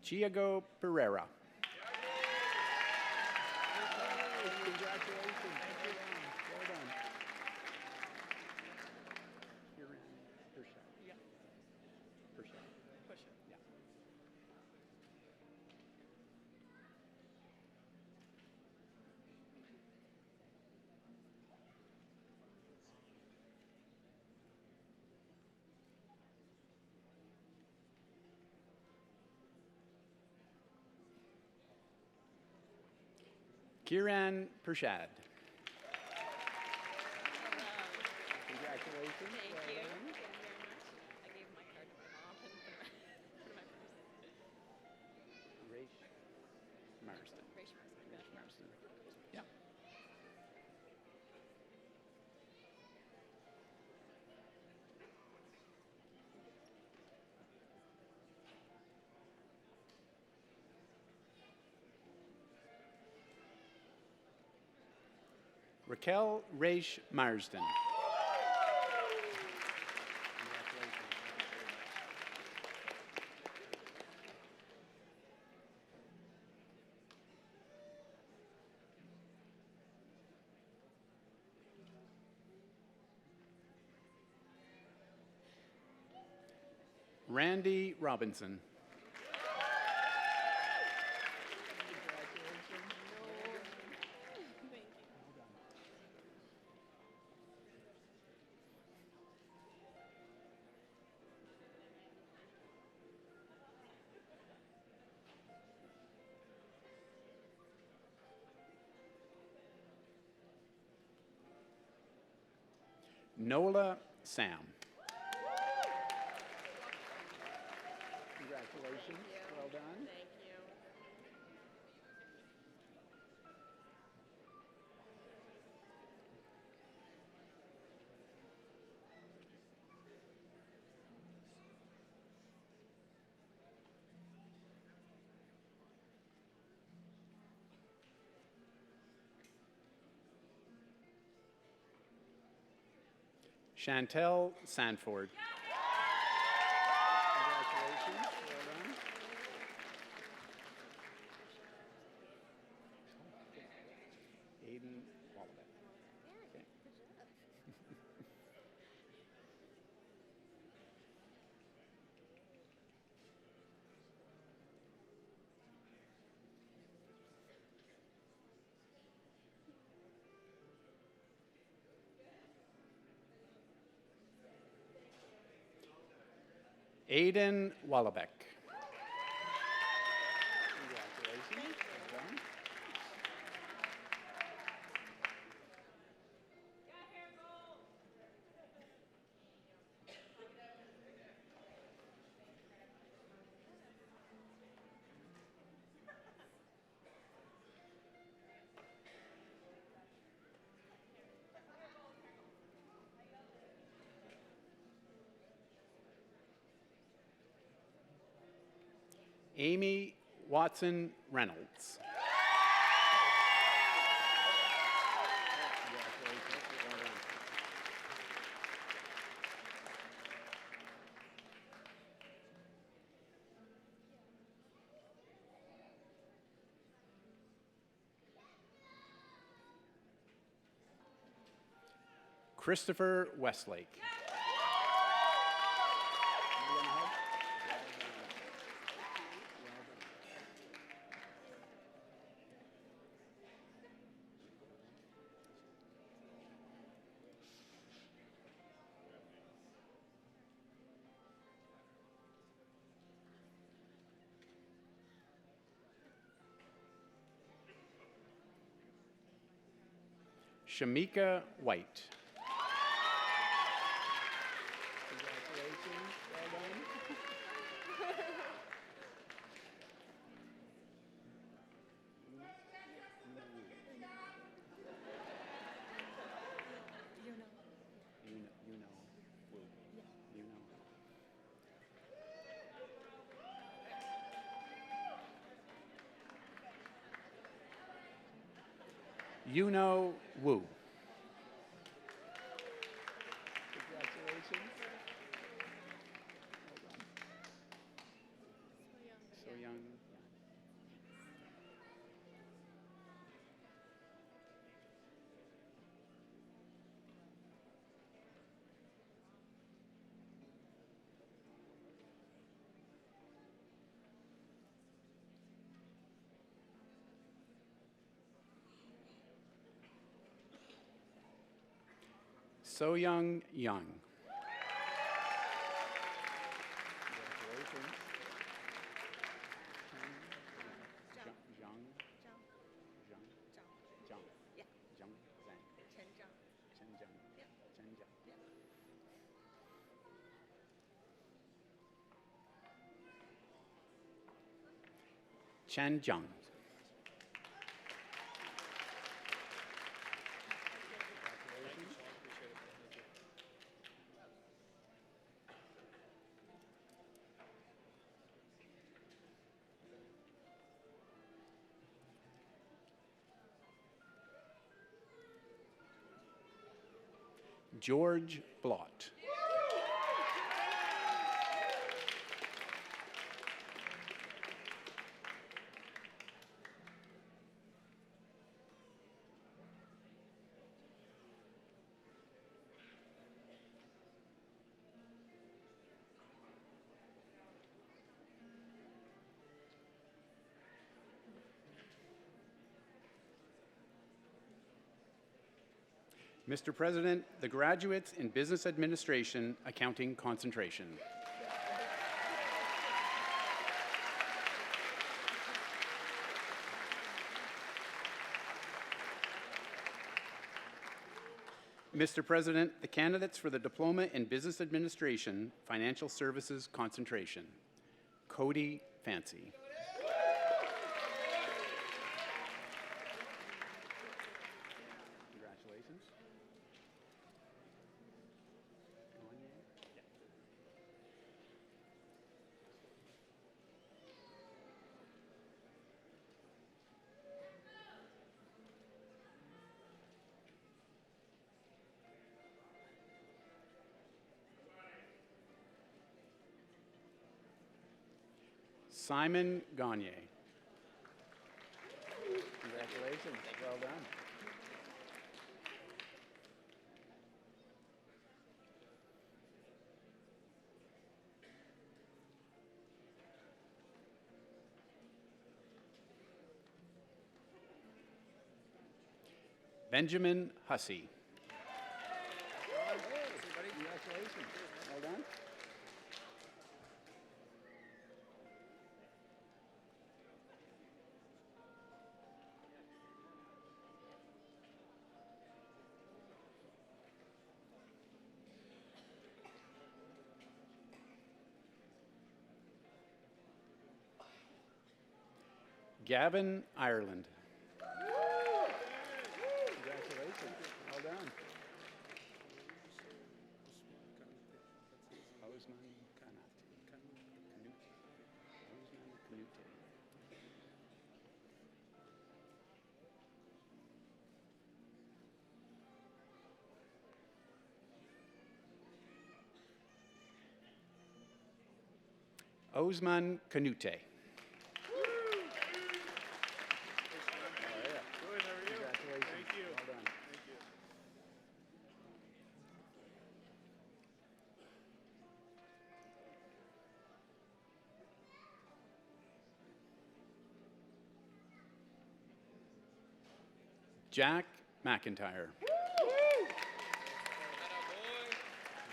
Chiago Pereira. Kiran Pershad. Congratulations. Thank you. Thank you very much. I gave my card to my mom and put it in my purse. Raish Marston. Raish Marston. Yeah. Raquel Raish Marsden. Randy Robinson. Nola Sam. Congratulations. Well done. Thank you. Chantel Sanford. Congratulations. Well done. Aiden Wallabeck. Okay. Aiden Wallabeck. Congratulations. Well done. Aimee Watson-Reynolds. Congratulations. Christopher Westlake. Shamika White. Congratulations, well done. You know Wu. Congratulations. Well done. So young. So young, young. Congratulations. Zhang. Yeah. Zhang. Zhang. Chen Zhang. Chen Zhang. Yeah. Chen Zhang. Yeah. Chen Zhang. George Blott. Mr. President, the graduates in Business Administration Accounting concentration. Mr. President, the candidates for the Diploma in Business Administration Financial Services concentration. Cody Fancy. Congratulations. Simon Gagne. Congratulations. Well done. Benjamin Hussey. Congratulations. Well done. Gavin Ireland. Congratulations. Well done. Osman Kanute. Jack McIntyre.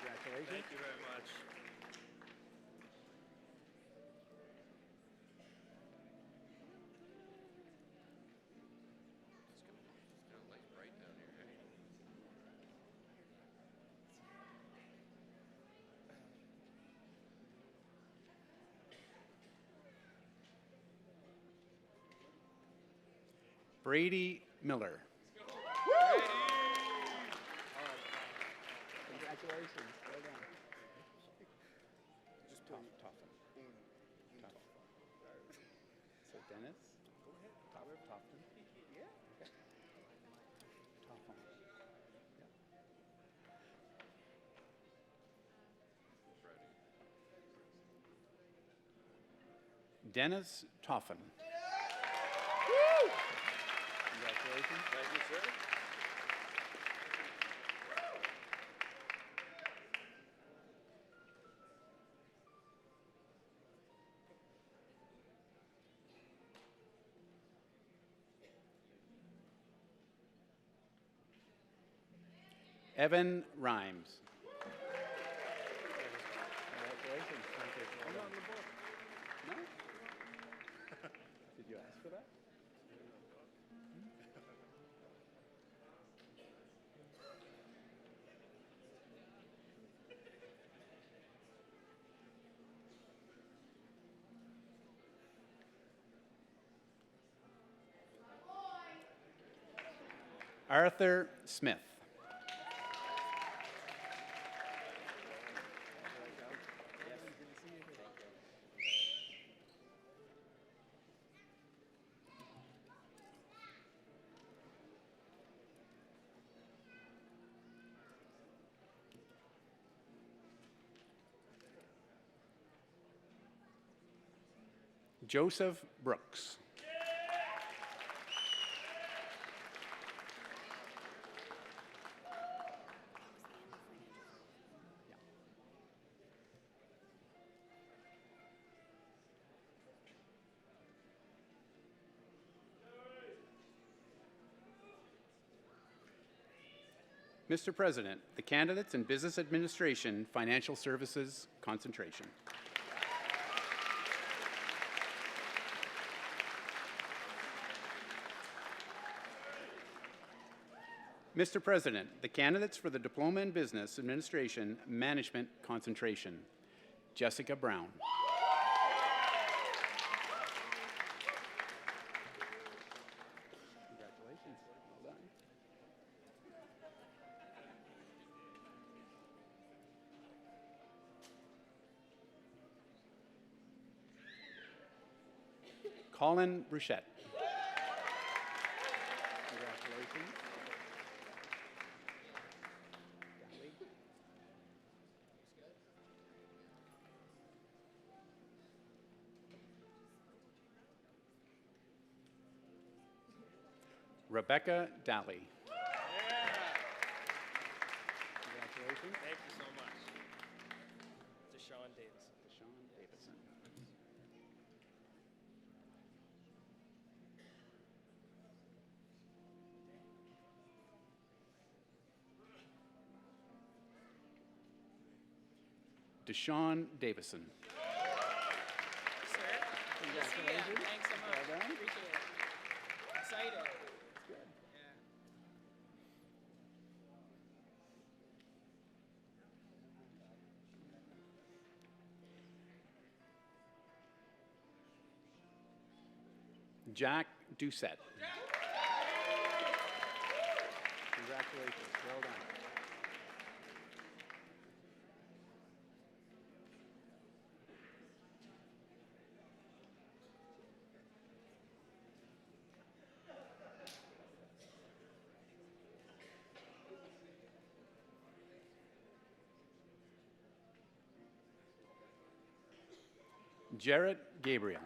Congratulations. Thank you very much. Brady Miller. Congratulations. Well done. Just Toffin. So Dennis. Go ahead. Toffin. Yeah. Okay. Toffin. Yeah. Dennis Toffin. Congratulations. Thank you, sir. Evan Rhymes. Congratulations. No? Did you ask for that? Arthur Smith. Joseph Brooks. Mr. President, the candidates in Business Administration, Financial Services concentration. Mr. President, the candidates for the Diploma in Business Administration, Management concentration. Jessica Brown. Congratulations. Well done. Colin Bruchette. Congratulations. Rebecca Daly. Congratulations. Thank you so much. Deshaun Davidson. Deshaun Davidson. Deshaun Davison. Sir, good to see ya. Thanks so much. Well done. Appreciate it. Excited. Good. Yeah. Jack Doucette. Congratulations. Well done. Jarrett Gabriel.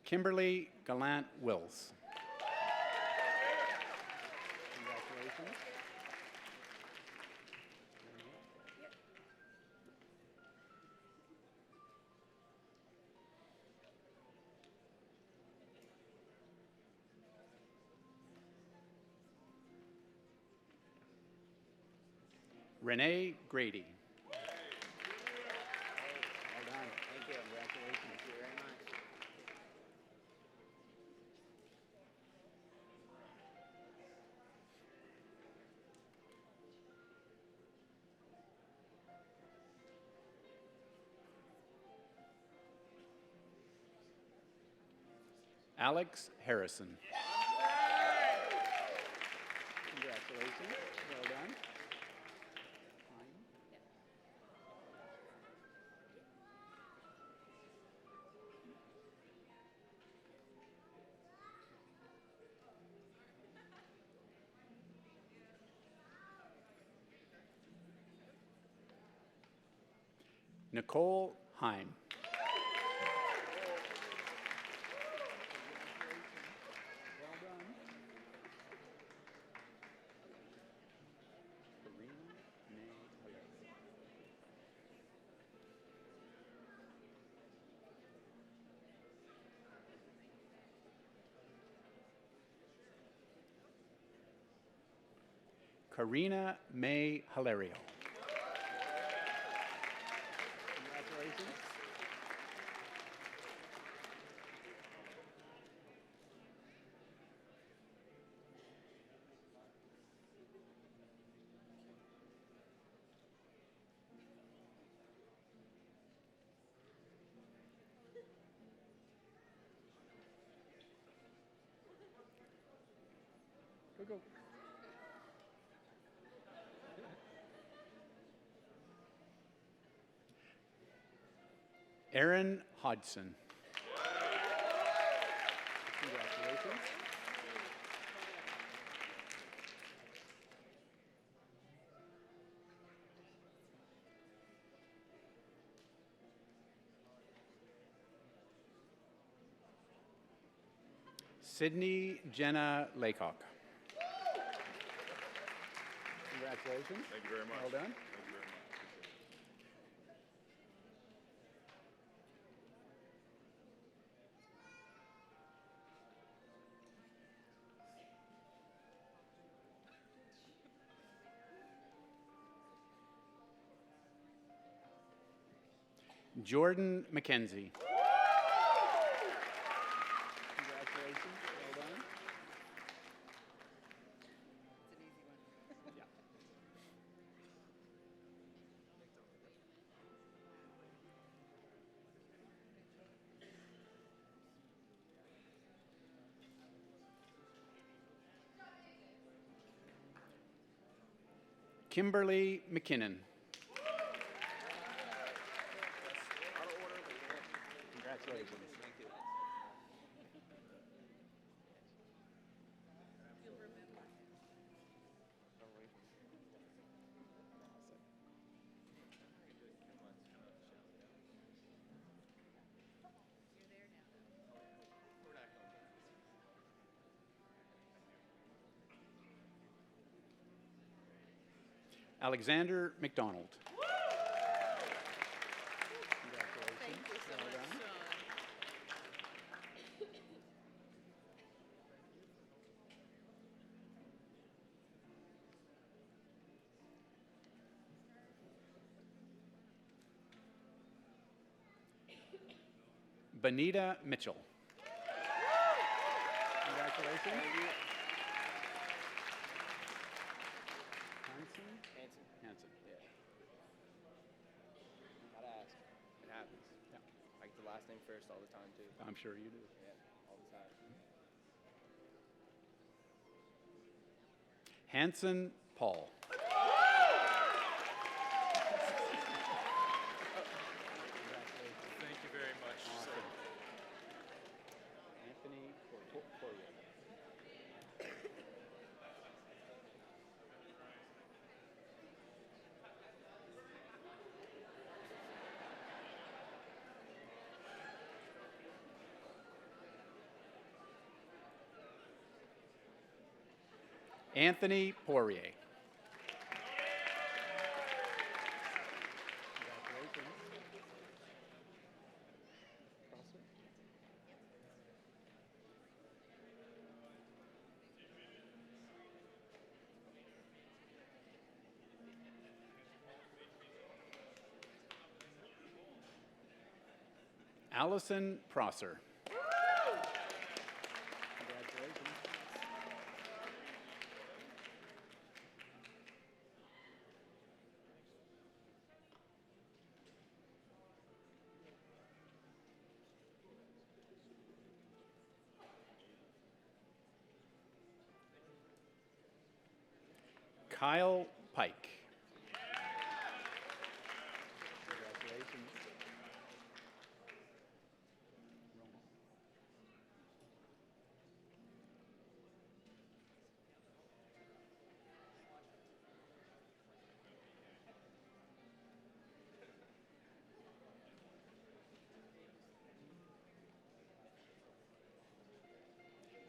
Kimberly Gallant Wills. Congratulations. Renee Grady. Well done. Thank you. Congratulations. Thank you very much. Alex Harrison. Congratulations. Well done. Nicole Heim. Well done. Karina May Hilario. Congratulations. Go. Aaron Hodgson. Congratulations. Sydney Jenna Laycock. Congratulations. Thank you very much. Well done. Thank you very much. Jordan McKenzie. Congratulations. Well done. Kimberly McKinnon. Congratulations. Thank you. Alexander McDonald. Congratulations. Thank you so Well much, done. Sean. Benita Mitchell. Congratulations. Hanson? Hanson. Yeah. Gotta ask. It happens. Yeah, I get the last name first all the time too. I'm sure you do. Yeah, all the time. Hanson Paul. Thank you very much. Awesome. Anthony Poirier. Anthony Poirier. Allison Prosser. Kyle Pike. Congratulations.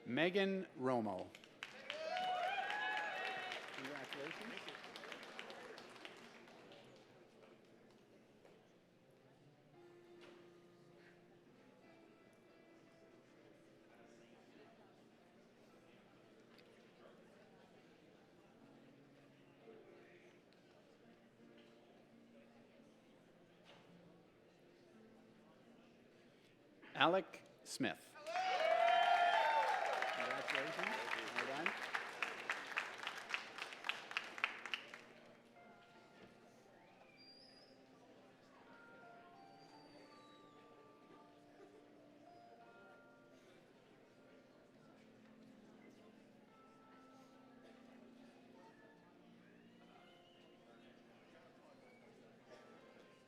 Megan Romo. Congratulations. Alec Smith. Congratulations. Well done.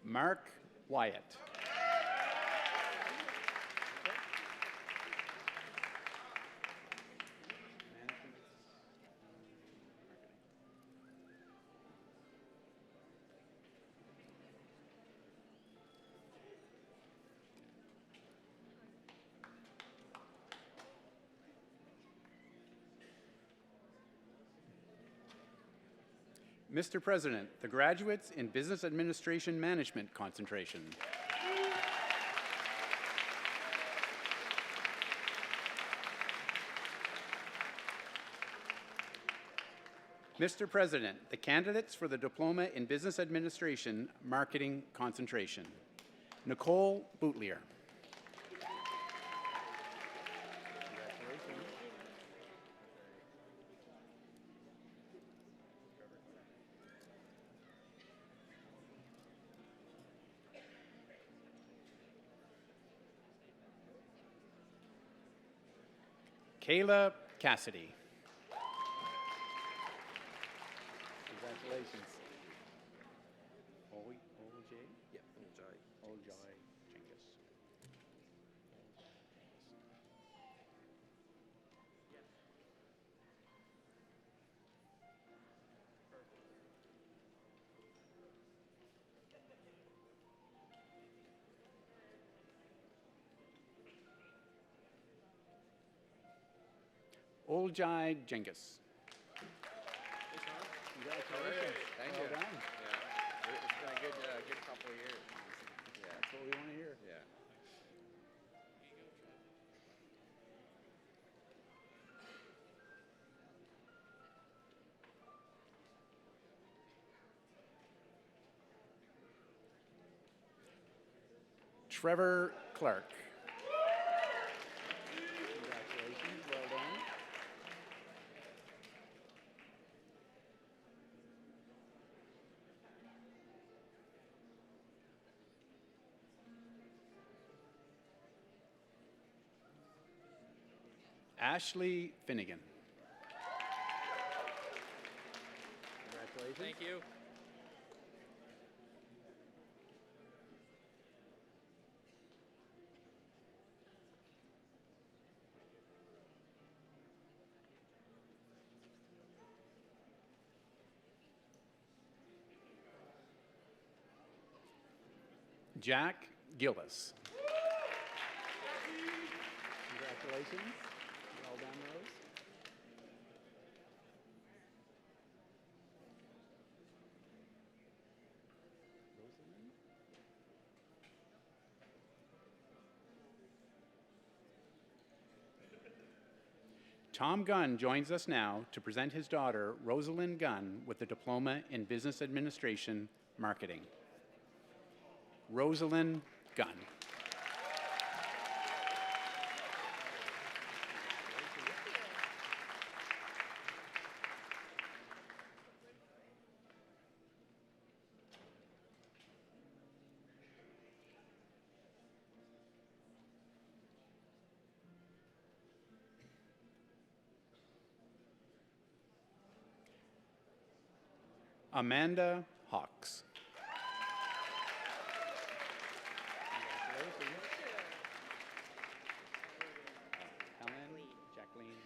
Mark Wyatt. Mr. President, the graduates in Business Administration Management concentration. Mr. President, the candidates for the Diploma in Business Administration Marketing concentration. Nicole Boutlier. Kayla Cassidy. Congratulations. OJ? Yep, OJ Jenkins. Oljai Jengus. Congratulations. Thank Well you. done. Yeah. It's been a good couple of years. Yeah. That's what we want to hear. Yeah. Trevor Clark. Congratulations. Well done. Ashley Finnegan. Congratulations. Thank you. Jack Gillis. Congratulations. Well done, Rose. Tom Gunn joins us now to present his daughter, Rosalind Gunn, with a diploma in Business Administration Marketing. Rosalind Gunn. Amanda Hawks. Helen, Jacqueline.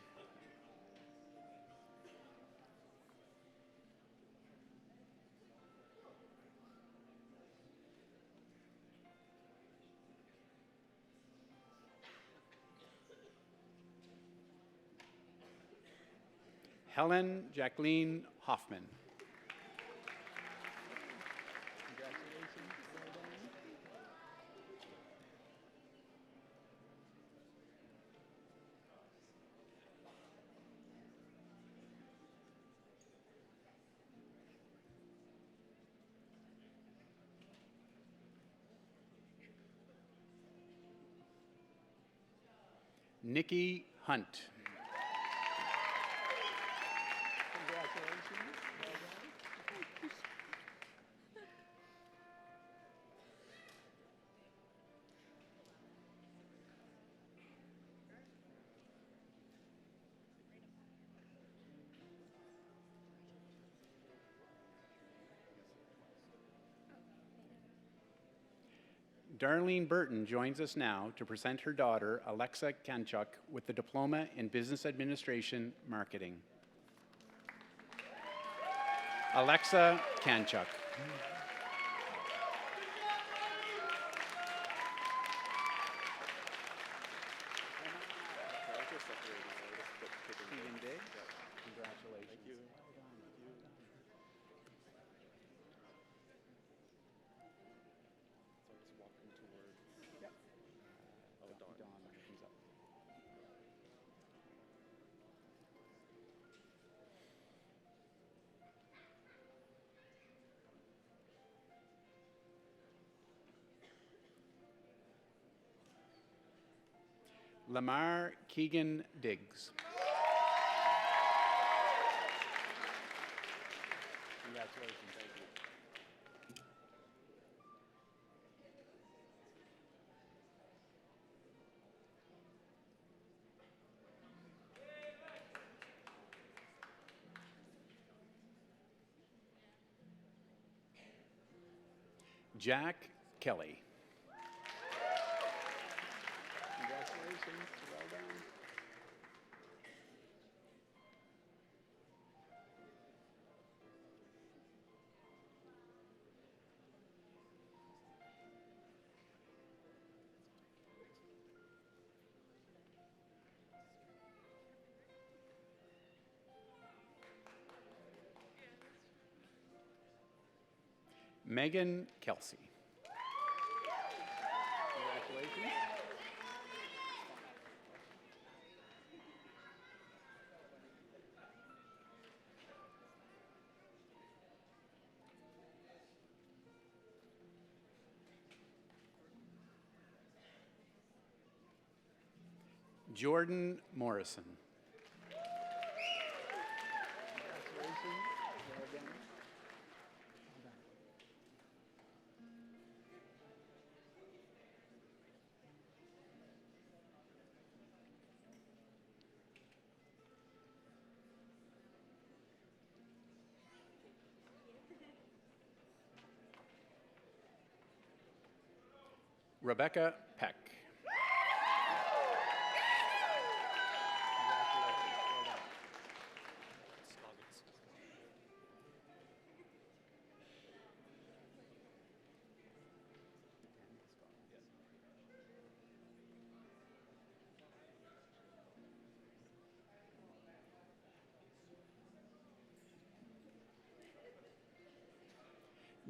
Helen Jacqueline Hoffman. Nikki Hunt. Darlene Burton joins us now to present her daughter, Alexa Kanchuk, with the Diploma in Business Administration Marketing. Alexa Kanchuk. Lamar Keegan Diggs. Congratulations. Thank you. Jack Kelly. Congratulations. Well done. Megan Kelsey. Congratulations. Jordan Morrison. Congratulations. Well done. Rebecca Peck.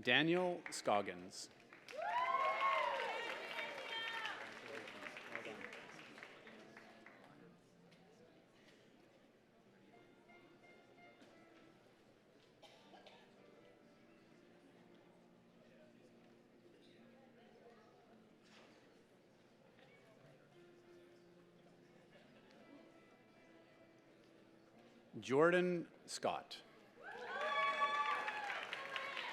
Daniel Scoggins. Jordan Scott.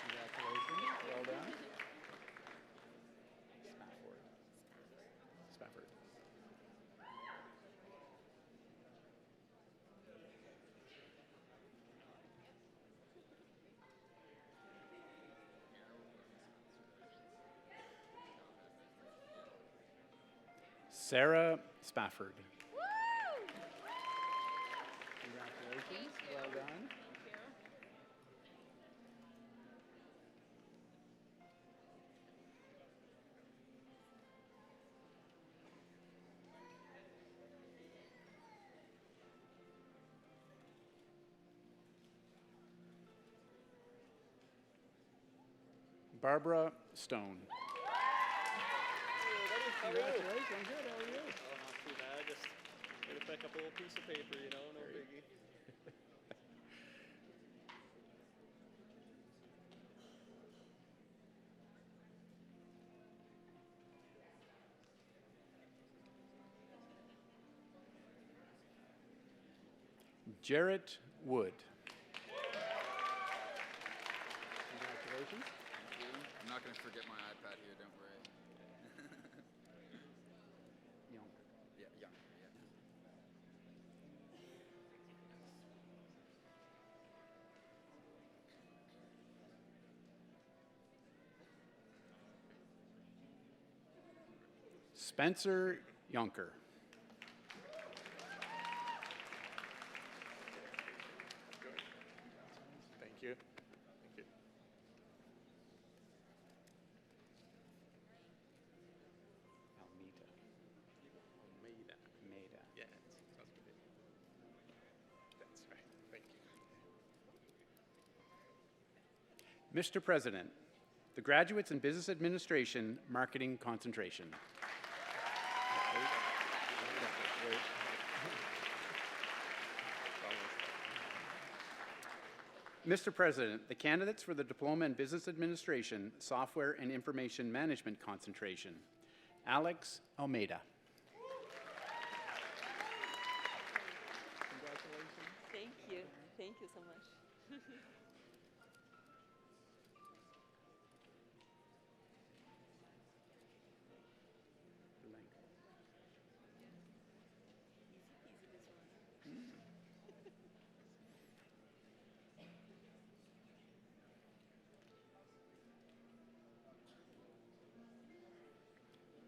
Congratulations. Well done. Spafford. Sarah Spafford. Congratulations. Well done. Barbara Stone. Congratulations. I'm good. How are you? Oh, not too bad. Just here to pick up a little piece of paper, you know, no biggie. Jarrett Wood. Congratulations. I'm not going to forget my iPad here, don't worry. Yeah, yeah. Spencer Yonker. Thank you. Thank you. Almeida. Yeah, sounds good. That's right. Thank you. Mr. President, the Graduates in Business Administration Marketing Concentration. Mr. President, the candidates for the Diploma in Business Administration Software and Information Management Concentration. Alex Almeida. Thank you. Thank you so much.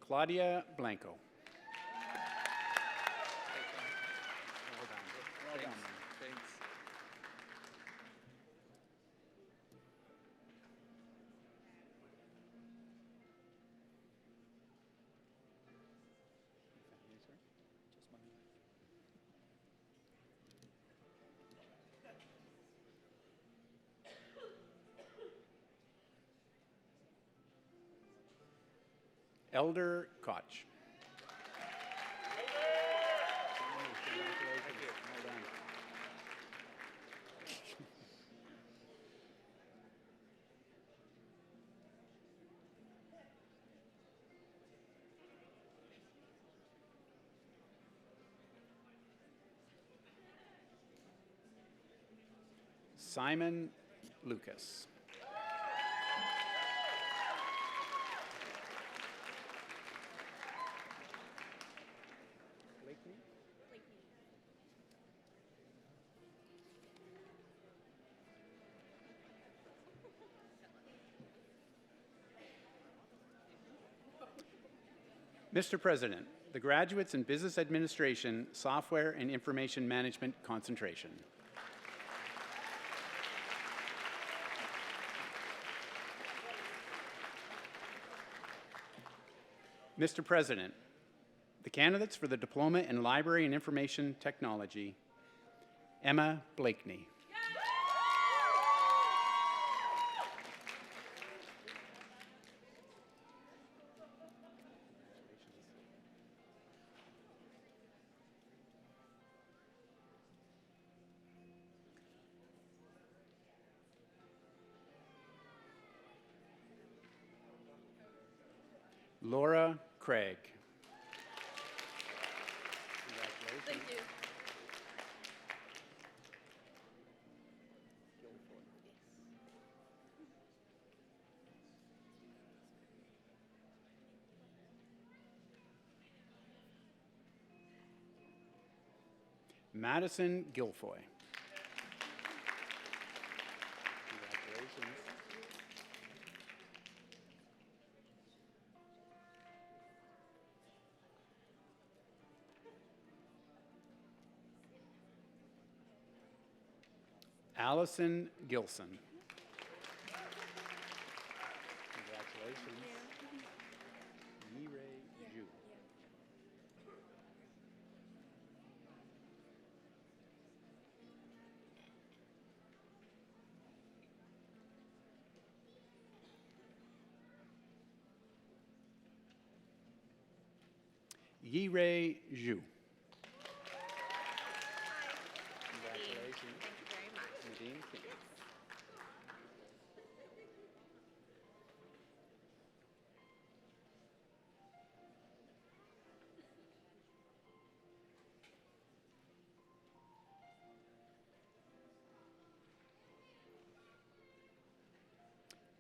Claudia Blanco. Well done. Well done. Thanks. Elder Koch. Simon Lucas. Mr. President, the Graduates in Business Administration Software and Information Management Concentration. Mr. President, the candidates for the Diploma in Library and Information Technology, Emma Blakeney. Laura Craig. Thank you. Madison Guilfoy. Congratulations. Allison Gilson. Congratulations. Yi-Ray Zhu. Yi-Ray Zhu. Congratulations. Thank you very much. Nadine King.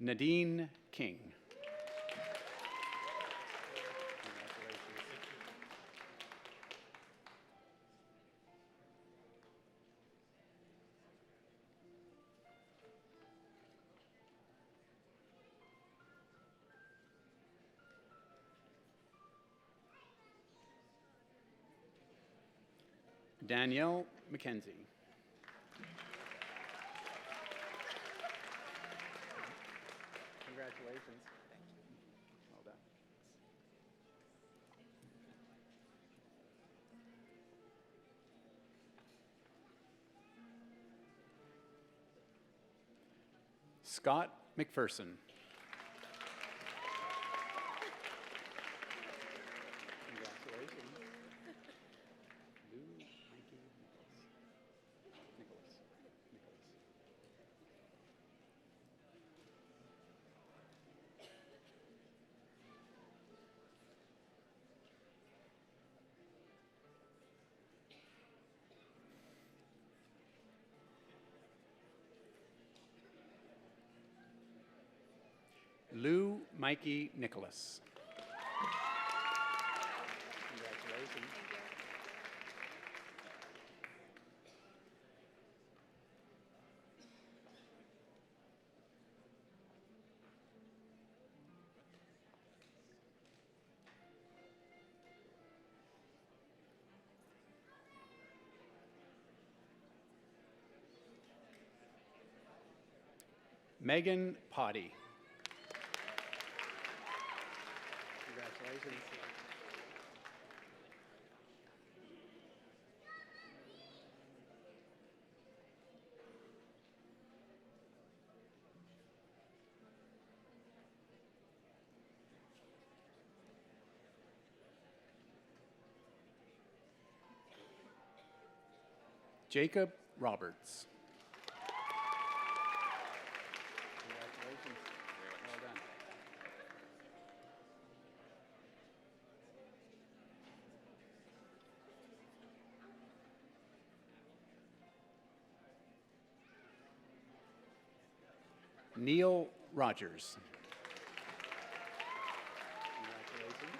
Nadine King. Congratulations. Danielle McKenzie. Congratulations. Thank you. Well done. Scott McPherson. Congratulations. Lou Mikey Nicholas. Lou Mikey Nicholas. Congratulations. Thank you. Megan Potty. Congratulations. Jacob Roberts. Congratulations. Well done. Neil Rogers. Congratulations.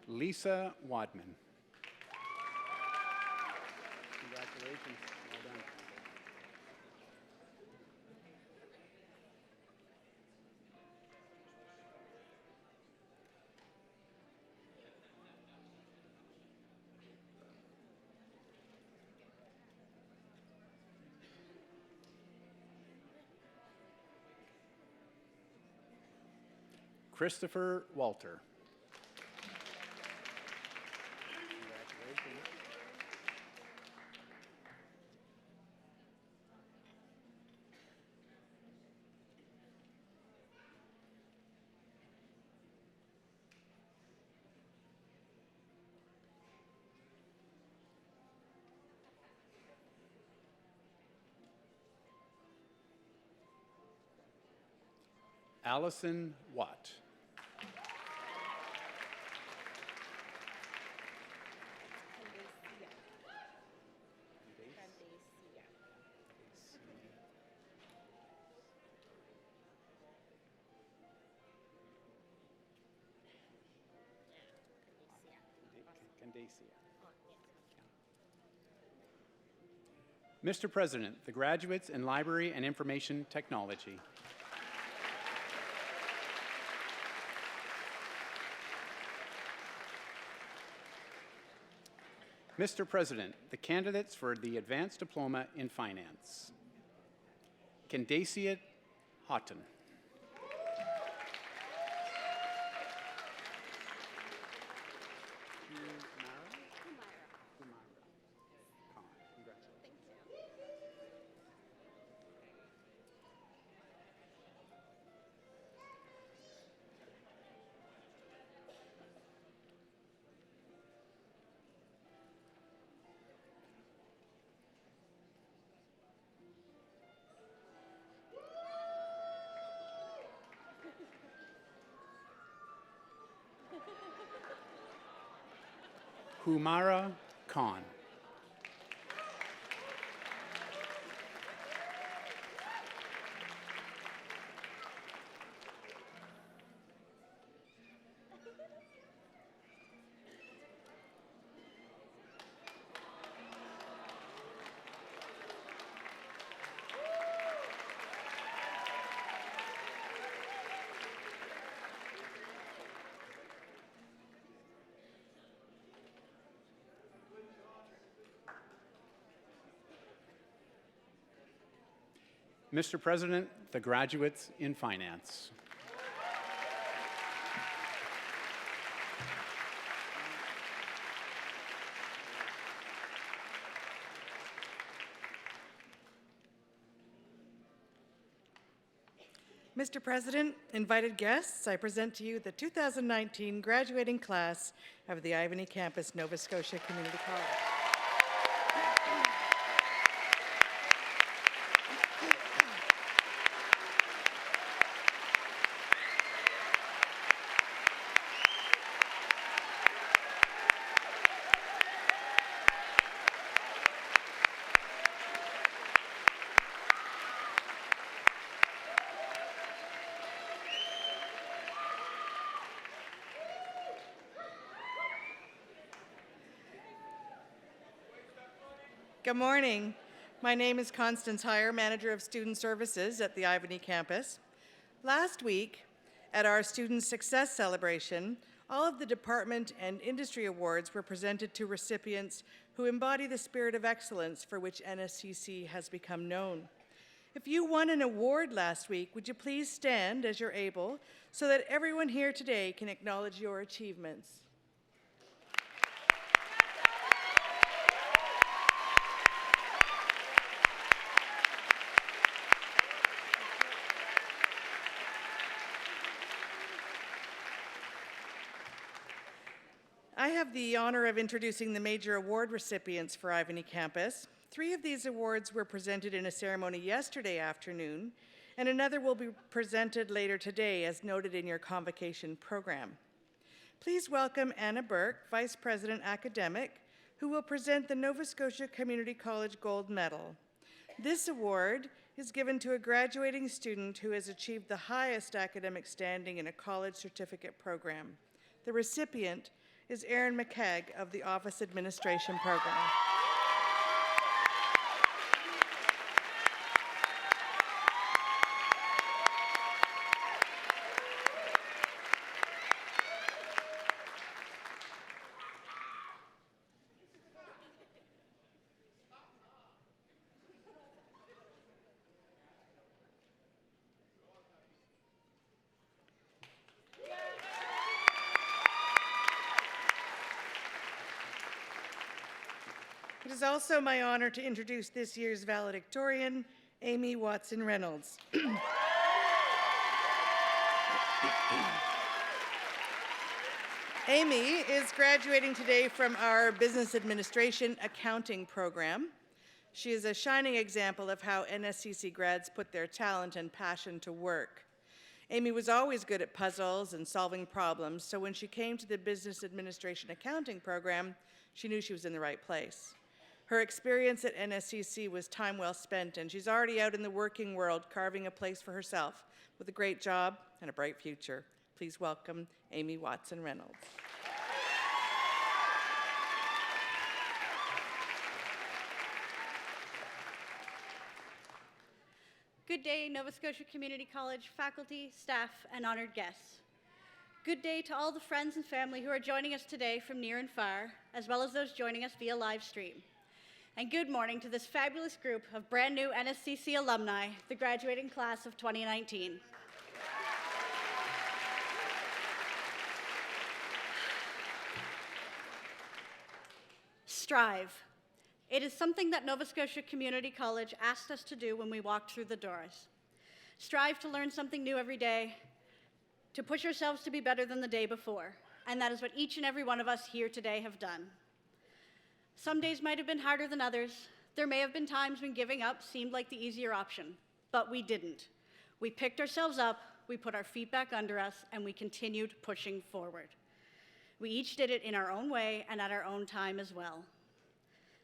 Lisa Wadman. Congratulations. Well done. Christopher Walter. Congratulations. Allison Watt. Candacia. Mr. President, the graduates in Library and Information Technology. Mr. President, the candidates for the Advanced Diploma in Finance. Candacia Houghton. Humara Khan. Mr. President, the graduates in finance. Mr. President, invited guests, I present to you the 2019 graduating class of the Ivany Campus, Nova Scotia Community College. Good morning. My name is Constance Heyer, Manager of Student Services at the Ivany Campus. Last week, at our Student Success Celebration, all of the department and industry awards were presented to recipients who embody the spirit of excellence for which NSCC has become known. If you won an award last week, would you please stand as you're able so that everyone here today can acknowledge your achievements? I have the honor of introducing the major award recipients for Ivany Campus. 3 of these awards were presented in a ceremony yesterday afternoon, and another will be presented later today, as noted in your convocation program. Please welcome Anna Burke, Vice President Academic, who will present the Nova Scotia Community College Gold Medal. This award is given to a graduating student who has achieved the highest academic standing in a college certificate program. The recipient is Erin McKegg of the Office Administration Program. It is also my honor to introduce this year's valedictorian, Aimee Watson-Reynolds. Aimee is graduating today from our Business Administration Accounting program. She is a shining example of how NSCC grads put their talent and passion to work. Aimee was always good at puzzles and solving problems, so when she came to the Business Administration Accounting program, she knew she was in the right place. Her experience at NSCC was time well spent, and she's already out in the working world carving a place for herself with a great job and a bright future. Please welcome Aimee Watson-Reynolds. Good day, Nova Scotia Community College faculty, staff, and honored guests. Good day to all the friends and family who are joining us today from near and far, as well as those joining us via live stream. And good morning to this fabulous group of brand new NSCC alumni, the graduating class of 2019. Strive. It is something that Nova Scotia Community College asked us to do when we walked through the doors. Strive to learn something new every day, to push ourselves to be better than the day before, and that is what each and every one of us here today have done. Some days might have been harder than others. There may have been times when giving up seemed like the easier option, but we didn't. We picked ourselves up, we put our feet back under us, and we continued pushing forward. We each did it in our own way and at our own time as well.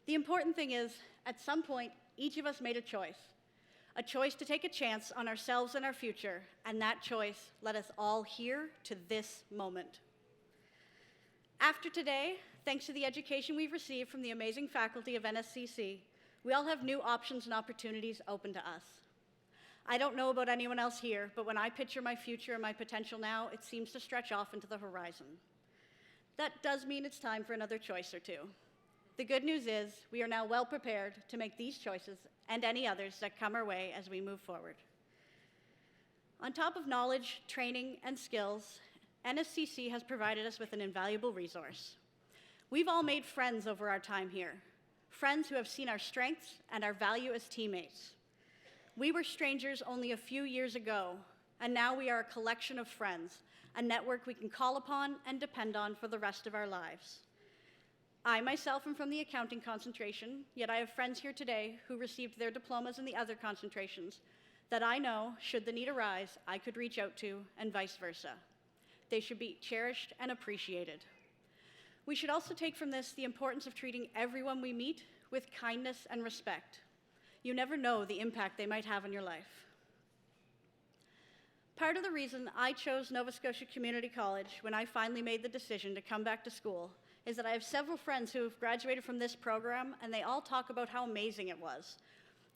The important thing is, at some point, each of us made a choice to take a chance on ourselves and our future, and that choice led us all here to this moment. After today, thanks to the education we've received from the amazing faculty of NSCC, we all have new options and opportunities open to us. I don't know about anyone else here, but when I picture my future and my potential now, it seems to stretch off into the horizon. That does mean it's time for another choice or two. The good news is we are now well prepared to make these choices and any others that come our way as we move forward. On top of knowledge, training, and skills, NSCC has provided us with an invaluable resource. We've all made friends over our time here, friends who have seen our strengths and our value as teammates. We were strangers only a few years ago, and now we are a collection of friends, a network we can call upon and depend on for the rest of our lives. I myself am from the accounting concentration, yet I have friends here today who received their diplomas in the other concentrations that I know, should the need arise, I could reach out to, and vice versa. They should be cherished and appreciated. We should also take from this the importance of treating everyone we meet with kindness and respect. You never know the impact they might have on your life. Part of the reason I chose Nova Scotia Community College when I finally made the decision to come back to school is that I have several friends who have graduated from this program, and they all talk about how amazing it was.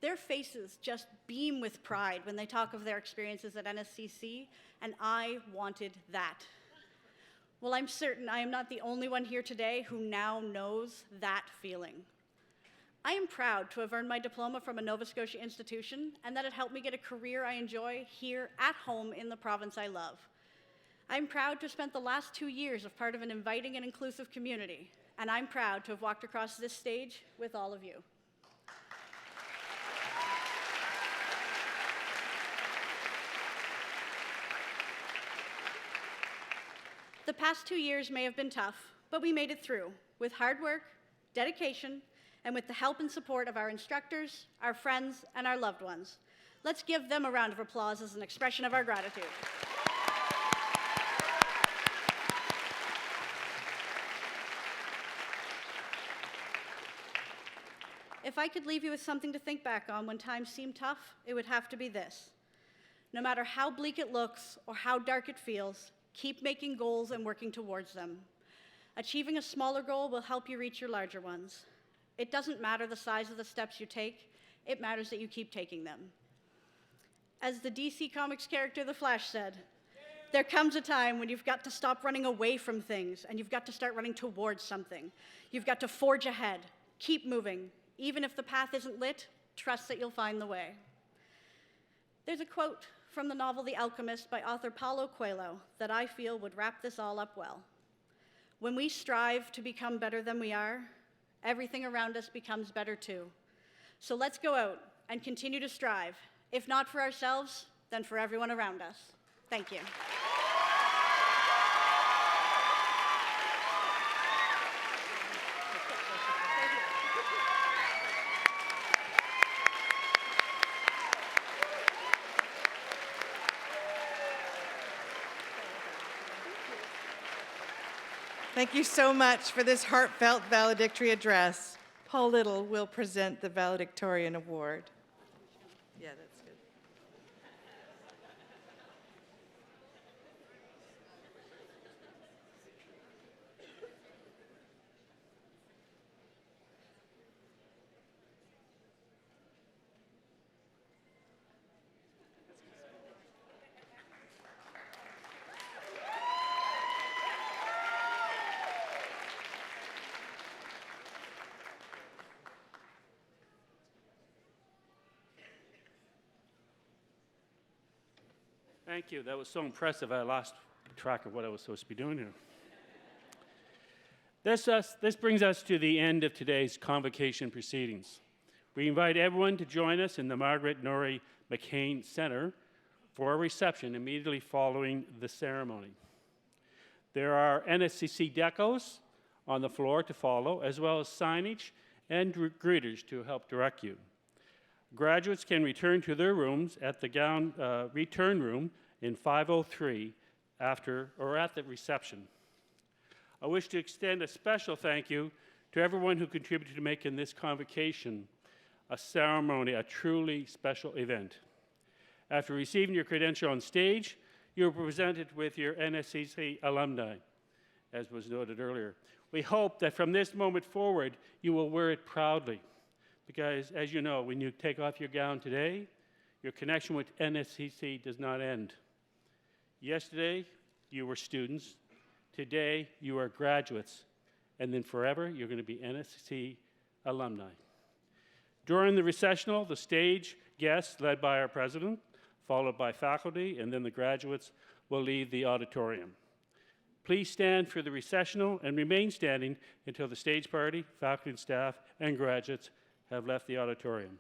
Their faces just beam with pride when they talk of their experiences at NSCC, and I wanted that. Well, I'm certain I am not the only one here today who now knows that feeling. I am proud to have earned my diploma from a Nova Scotia institution, and that it helped me get a career I enjoy here at home in the province I love. I'm proud to have spent the last 2 years as part of an inviting and inclusive community, and I'm proud to have walked across this stage with all of you. The past 2 years may have been tough, but we made it through with hard work, dedication, and with the help and support of our instructors, our friends, and our loved ones. Let's give them a round of applause as an expression of our gratitude. If I could leave you with something to think back on when times seem tough, it would have to be this. No matter how bleak it looks or how dark it feels, keep making goals and working towards them. Achieving a smaller goal will help you reach your larger ones. It doesn't matter the size of the steps you take, it matters that you keep taking them. As the DC Comics character The Flash said, there comes a time when you've got to stop running away from things and you've got to start running towards something. You've got to forge ahead, keep moving. Even if the path isn't lit, trust that you'll find the way. There's a quote from the novel The Alchemist by author Paulo Coelho that I feel would wrap this all up well. When we strive to become better than we are, everything around us becomes better too. So let's go out and continue to strive, if not for ourselves, then for everyone around us. Thank you. Thank you so much for this heartfelt valedictory address. Paul Little will present the Valedictorian Award. Yeah, that's good. Thank you. That was so impressive. I lost track of what I was supposed to be doing here. This brings us to the end of today's convocation proceedings. We invite everyone to join us in the Margaret Norrie McCain Center for a reception immediately following the ceremony. There are NSCC decos on the floor to follow, as well as signage and greeters to help direct you. Graduates can return to their rooms at the return room in 503 after or at the reception. I wish to extend a special thank you to everyone who contributed to making this convocation a ceremony, a truly special event. After receiving your credential on stage, you are presented with your NSCC alumni, as was noted earlier. We hope that from this moment forward, you will wear it proudly, because as you know, when you take off your gown today, your connection with NSCC does not end. Yesterday, you were students. Today, you are graduates. And then forever, you're going to be NSCC alumni. During the recessional, the stage guests, led by our president, followed by faculty, and then the graduates will leave the auditorium. Please stand for the recessional and remain standing until the stage party, faculty and staff, and graduates have left the auditorium.